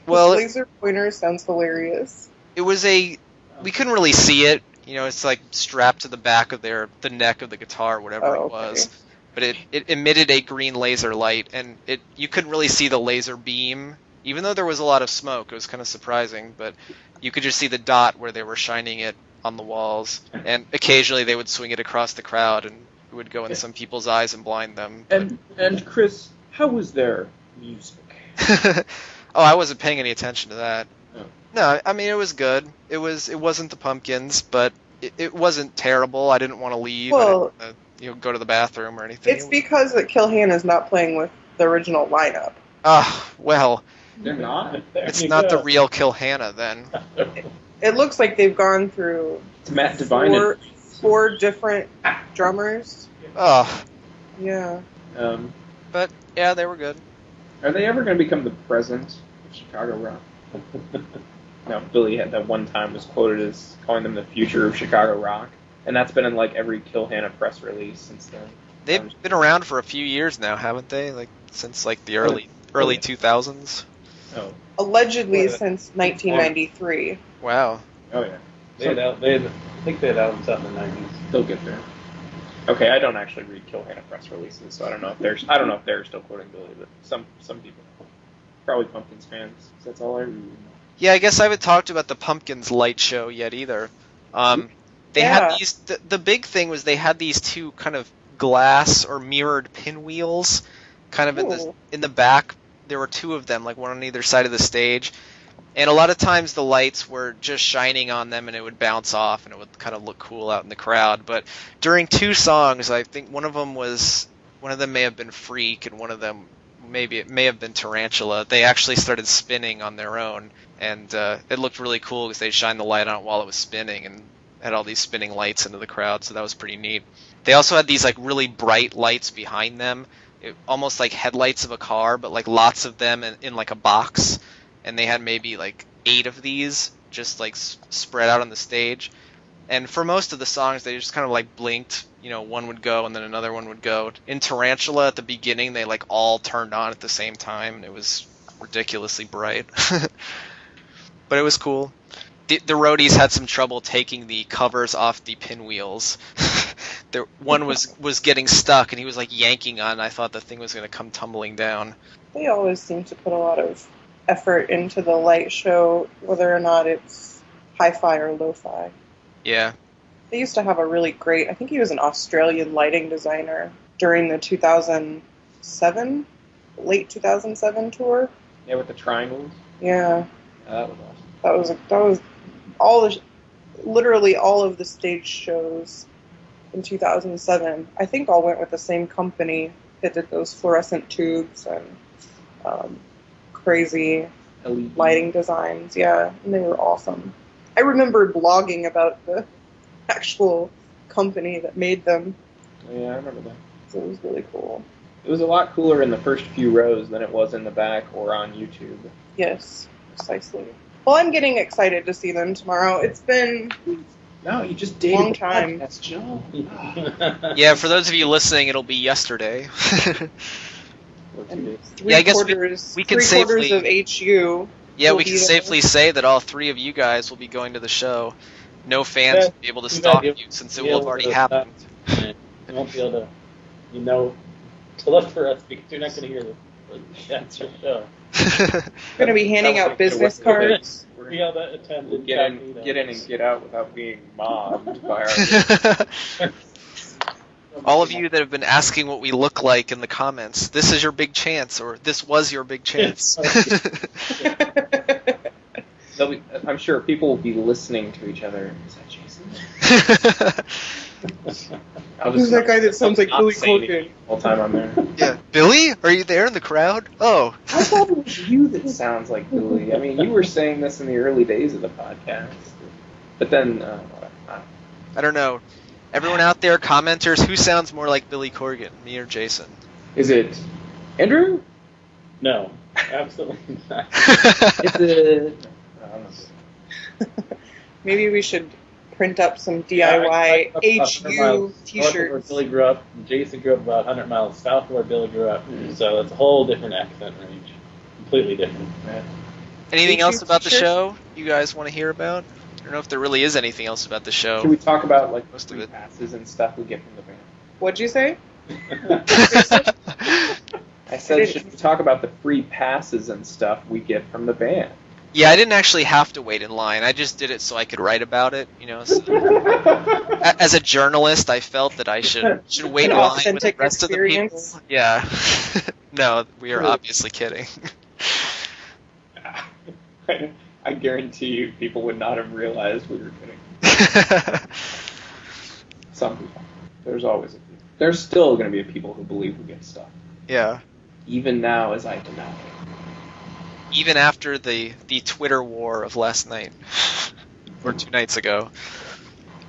Well, laser pointers sounds hilarious. We couldn't really see it. You know, it's like strapped to the back of the neck of the guitar, whatever it was. But it emitted a green laser light, and you couldn't really see the laser beam, even though there was a lot of smoke. It was kind of surprising, but you could just see the dot where they were shining it on the walls, and occasionally they would swing it across the crowd, and it would go in some people's eyes and blind them. And Chris, how was their music? Oh, I wasn't paying any attention to that. Oh. No, I mean, it was good. It wasn't the Pumpkins, but it wasn't terrible. I didn't want to leave. Well, I didn't, go to the bathroom or anything. It's because that Kill Hannah is not playing with the original lineup. Well, They're not. It's not the real Kilhanna then. It looks like they've gone through It's Matt Devine. four different drummers. Oh, Yeah. but yeah, they were good. Are they ever going to become the present of Chicago rock? No, Billy had that one time was quoted as calling them the future of Chicago rock, and that's been in like every Kilhanna press release since then. They've been around for a few years now, haven't they? Like since like the early 2000s. Oh, Allegedly since 1993. Wow. oh yeah. I think they had albums out in the 90s. They'll get there. Okay, I don't actually read Kilhanna press releases, so I don't know if they're still quoting Billy, but some people, probably Pumpkins fans. 'Cause that's all I read. Yeah, I guess I haven't talked about the Pumpkins light show yet either. They had these. The big thing was they had these two kind of glass or mirrored pinwheels, kind of in the back. There were two of them, like one on either side of the stage. And a lot of times the lights were just shining on them and it would bounce off and it would kind of look cool out in the crowd. But during two songs, I think one of them may have been Freak and one of them it may have been Tarantula. They actually started spinning on their own and it looked really cool because they shined the light on it while it was spinning and had all these spinning lights into the crowd, so that was pretty neat. They also had these like really bright lights behind them, almost like headlights of a car, but like lots of them in like a box. And they had maybe like 8 of these just like spread out on the stage. And for most of the songs, they just kind of like blinked, one would go and then another one would go. In Tarantula at the beginning, they like all turned on at the same time and it was ridiculously bright. But it was cool. The roadies had some trouble taking the covers off the pinwheels. One was getting stuck and he was like yanking on. I thought the thing was going to come tumbling down. They always seem to put a lot of effort into the light show, whether or not it's hi-fi or lo-fi. Yeah. They used to have a really great, I think he was an Australian lighting designer during the 2007, late 2007 tour. Yeah, with the triangles. Yeah. That was awesome. That was literally all of the stage shows in 2007. I think all went with the same company that did those fluorescent tubes and crazy LED lighting designs. Yeah, and they were awesome. I remember blogging about the actual company that made them. Yeah, I remember that. So it was really cool. It was a lot cooler in the first few rows than it was in the back or on YouTube. Yes, precisely. Well, I'm getting excited to see them tomorrow. It's been No, you just a dated long time. That's Joe. Yeah, for those of you listening, it'll be yesterday. And Yeah, I guess we can three-quarters safely- of HU. Yeah, will we be can there. safely say that all 3 of you guys will be going to the show. No fans will be able to stalk you since it will have already happened. You won't be able to look for us because you're not going to hear that's your show. We're going to be handing out business cards. We're Be able to attend We'll and get in and get out without being mobbed by our... All of you that have been asking what we look like in the comments, this is your big chance, or this was your big chance. I'm sure people will be listening to each other. Is that Jason? Who's that guy that sounds like not Billy say anything Corgan? the whole time I'm there. Yeah, Billy, are you there in the crowd? Oh, I thought it was you that sounds like Billy. I mean, you were saying this in the early days of the podcast. But then, I don't know. Everyone out there, commenters, who sounds more like Billy Corgan, me or Jason? is it Andrew? No, absolutely not. Is it... I don't know. Maybe we should print up some DIY HU T-shirts. Where Billy grew up, Jason grew up about 100 miles south of where Billy grew up, so it's a whole different accent range, completely different. Yeah. Anything HU else about the t-shirts? show you guys want to hear about? I don't know if there really is anything else about the show. Should we talk about like Most of free it. passes and stuff we get from the band? What'd you say? I said, should we talk about the free passes and stuff we get from the band? Yeah, I didn't actually have to wait in line. I just did it so I could write about it. So, as a journalist, I felt that I should wait in An line with the authentic rest of the people. experience. Yeah. No, we are obviously kidding. I guarantee you people would not have realized we were kidding. Some people. There's always a few. There's still going to be people who believe we get stuff. Yeah. Even now as I deny it. even after the Twitter war of last night, or 2 nights ago.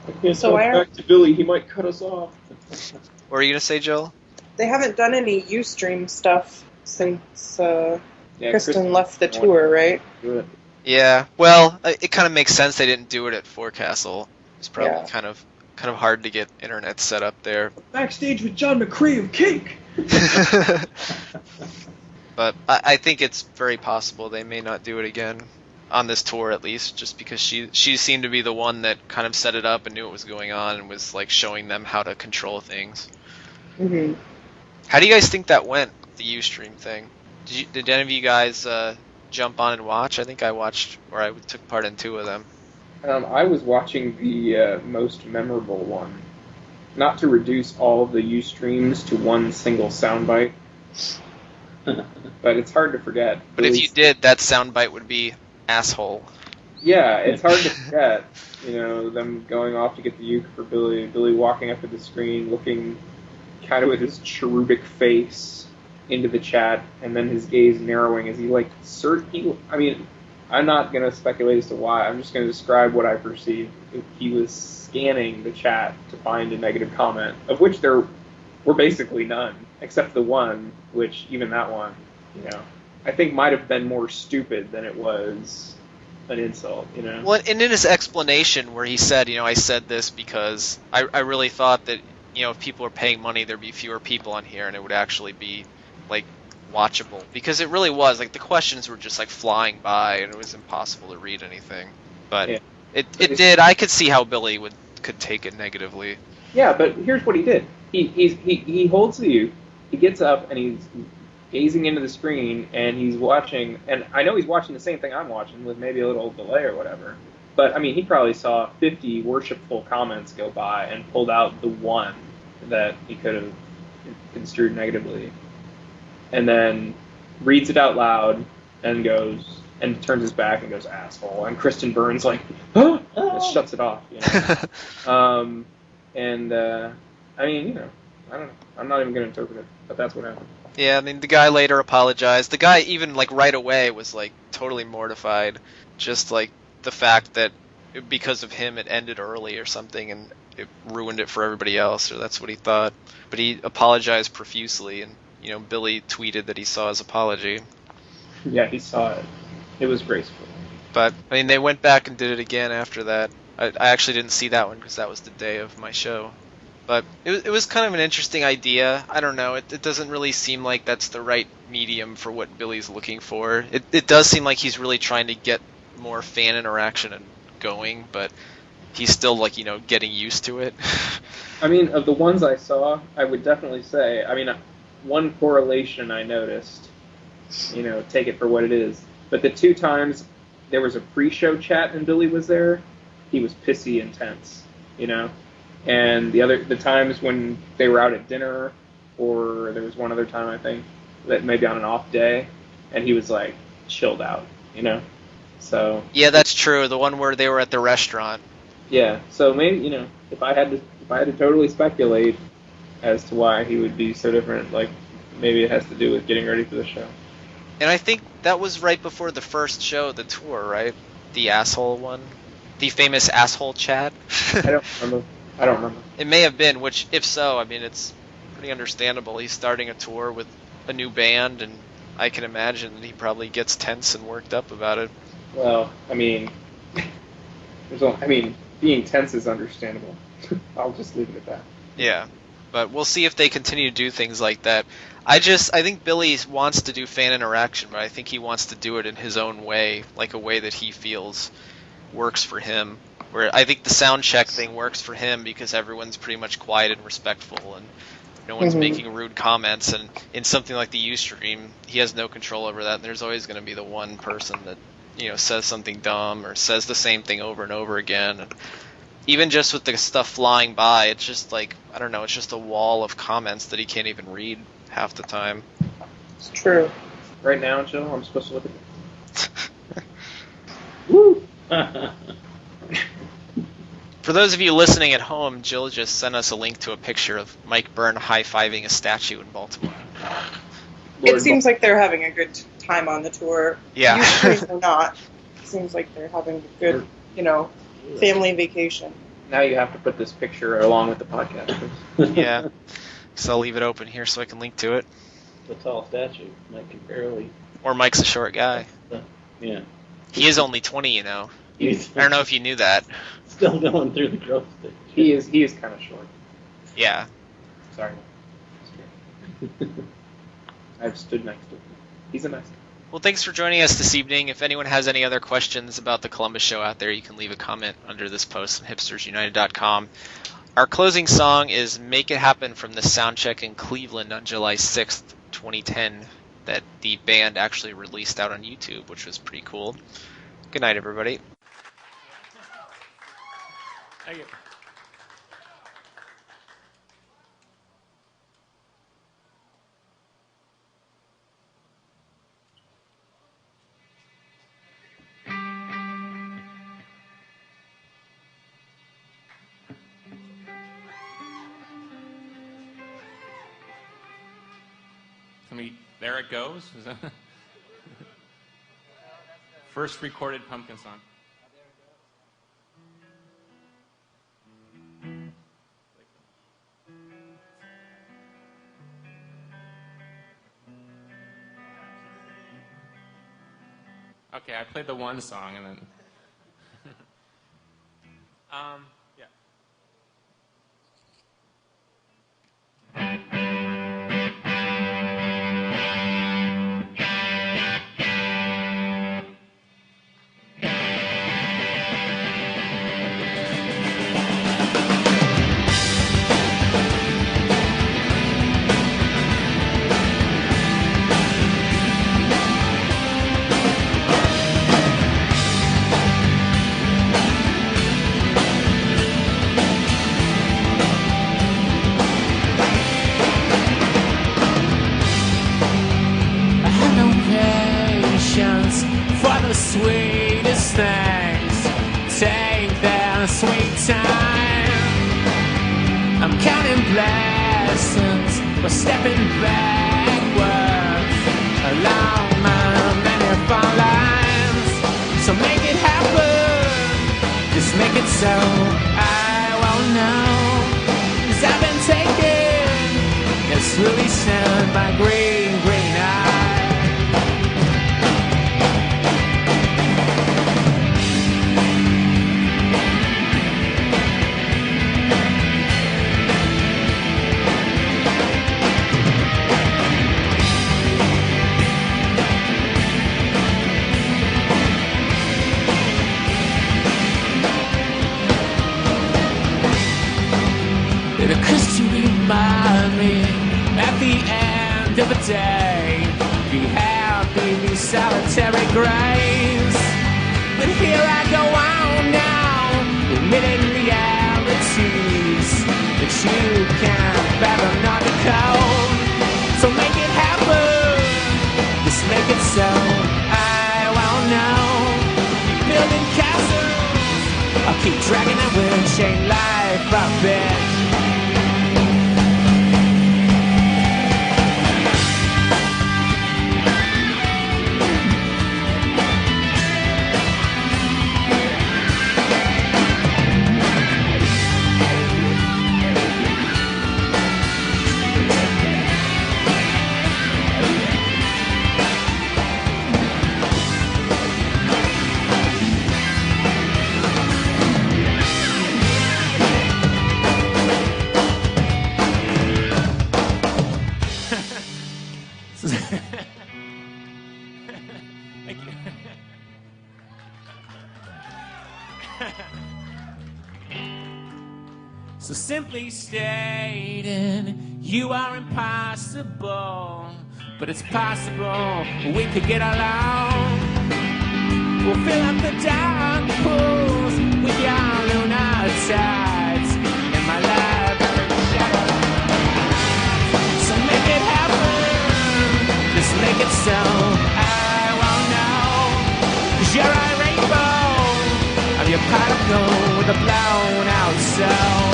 I can't talk back to Billy, he might cut us off. What were you going to say, Joel? They haven't done any Ustream stuff since Kristen left the wanted tour, right? to do it. Yeah, well, it kind of makes sense they didn't do it at Forecastle. It's probably Yeah. kind of hard to get internet set up there. Backstage with John McCree of Cake! But I think it's very possible they may not do it again on this tour, at least, just because she seemed to be the one that kind of set it up and knew what was going on and was like showing them how to control things. Mm-hmm. How do you guys think that went, the Ustream thing? Did any of you guys jump on and watch? I think I watched, or I took part in 2 of them. I was watching the most memorable one. Not to reduce all of the Ustreams to one single soundbite, but it's hard to forget. But if you did, that soundbite would be asshole. Yeah, it's hard to forget. Them going off to get the uke for Billy. Billy walking up to the screen, looking kind of with his cherubic face into the chat, and then his gaze narrowing as he I'm not going to speculate as to why. I'm just going to describe what I perceived. He was scanning the chat to find a negative comment, of which there were basically none, except the one, which even that one, I think might have been more stupid than it was an insult, Well, and in his explanation where he said, I said this because I really thought that, if people were paying money, there'd be fewer people on here and it would actually be, like, watchable. Because it really was, like, the questions were just, like, flying by and it was impossible to read anything. But yeah. it did. I could see how Billy could take it negatively. Yeah, but here's what he did. He holds the uke, he gets up and he's gazing into the screen and he's watching, and I know he's watching the same thing I'm watching with maybe a little delay or whatever. But, he probably saw 50 worshipful comments go by and pulled out the one that he could have construed negatively. And then reads it out loud and turns his back and goes, asshole. And Kristen Burns and shuts it off. I don't know. I'm not even going to interpret it, but that's what happened. Yeah, the guy later apologized. The guy even, right away was, totally mortified. Just, the fact that because of him it ended early or something and it ruined it for everybody else, or that's what he thought. But he apologized profusely, and, Billy tweeted that he saw his apology. Yeah, he saw it. It was graceful. But, they went back and did it again after that. I actually didn't see that one because that was the day of my show. But it was kind of an interesting idea. I don't know. It doesn't really seem like that's the right medium for what Billy's looking for. It does seem like he's really trying to get more fan interaction and going, but he's still, getting used to it. Of the ones I saw, I would definitely say, one correlation I noticed, take it for what it is, but the 2 times there was a pre-show chat and Billy was there, he was pissy and tense, and the times when they were out at dinner, or there was one other time, I think, that maybe on an off day, and he was, chilled out, so... Yeah, that's true, the one where they were at the restaurant. Yeah, so maybe, if I had to totally speculate as to why he would be so different, maybe it has to do with getting ready for the show. And I think that was right before the first show of the tour, right? The asshole one? The famous asshole chat? I don't remember. It may have been, which, if so, it's pretty understandable. He's starting a tour with a new band, and I can imagine that he probably gets tense and worked up about it. Well, being tense is understandable. I'll just leave it at that. Yeah, but we'll see if they continue to do things like that. I think Billy wants to do fan interaction, but I think he wants to do it in his own way, like a way that he feels works for him. Where I think the soundcheck thing works for him because everyone's pretty much quiet and respectful, and no one's making rude comments. And in something like the Ustream, he has no control over that. And there's always going to be the one person that says something dumb or says the same thing over and over again. And even just with the stuff flying by, it's just I don't know, it's just a wall of comments that he can't even read half the time. It's true. Right now, Jill, I'm supposed to look at it. Woo! For those of you listening at home, Jill just sent us a link to a picture of Mike Byrne high-fiving a statue in Baltimore. It seems like they're having a good time on the tour. Yeah. Usually they're not. Seems like they're having a good, family vacation. Now you have to put this picture along with the podcast. Yeah. So I'll leave it open here so I can link to it. The tall statue. Mike can barely. Or Mike's a short guy. Yeah. He is only 20, you know. He's I don't know if you knew that. still going through the growth stage. He is kind of short. Yeah. Sorry. I've stood next to him. He's a nice guy. Well, thanks for joining us this evening. If anyone has any other questions about the Columbus show out there, you can leave a comment under this post on hipstersunited.com. Our closing song is Make It Happen from the Soundcheck in Cleveland on July 6th, 2010, that the band actually released out on YouTube, which was pretty cool. Good night, everybody. Thank you. There it goes. Is that first recorded Pumpkin song. Okay, I played the one song and then. Yeah. Sweetest things take their sweet time. I'm counting blessings, but stepping backwards along my manifold lines. So make it happen, just make it so I won't know. 'Cause I've been taken, it's really sound by green, green eyes. Remind me at the end of a day, be happy, be solitary grace. But here I go on now, admitting realities that you can't fathom nor decode. So make it happen, just make it so I won't know. Building castles, I'll keep dragging that wind chain life a bit. Thank you. So simply stating, you are impossible, but it's possible we could get along. We'll fill up the dark pools with your lunar tides and my labyrinth shadows. So make it happen, just make it so I won't know. 'Cause you're a rainbow, I'm your pot of gold with a blown out soul.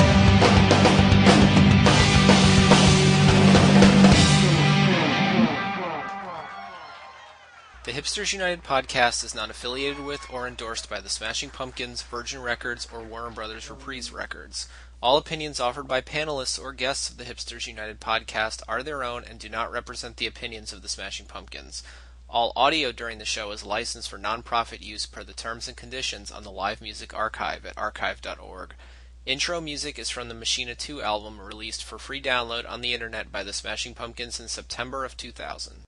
Hipsters United podcast is not affiliated with or endorsed by the Smashing Pumpkins, Virgin Records, or Warner Brothers Reprise Records. All opinions offered by panelists or guests of the Hipsters United podcast are their own and do not represent the opinions of the Smashing Pumpkins. All audio during the show is licensed for non-profit use per the terms and conditions on the Live Music Archive at archive.org. Intro music is from the Machina 2 album released for free download on the internet by the Smashing Pumpkins in September of 2000.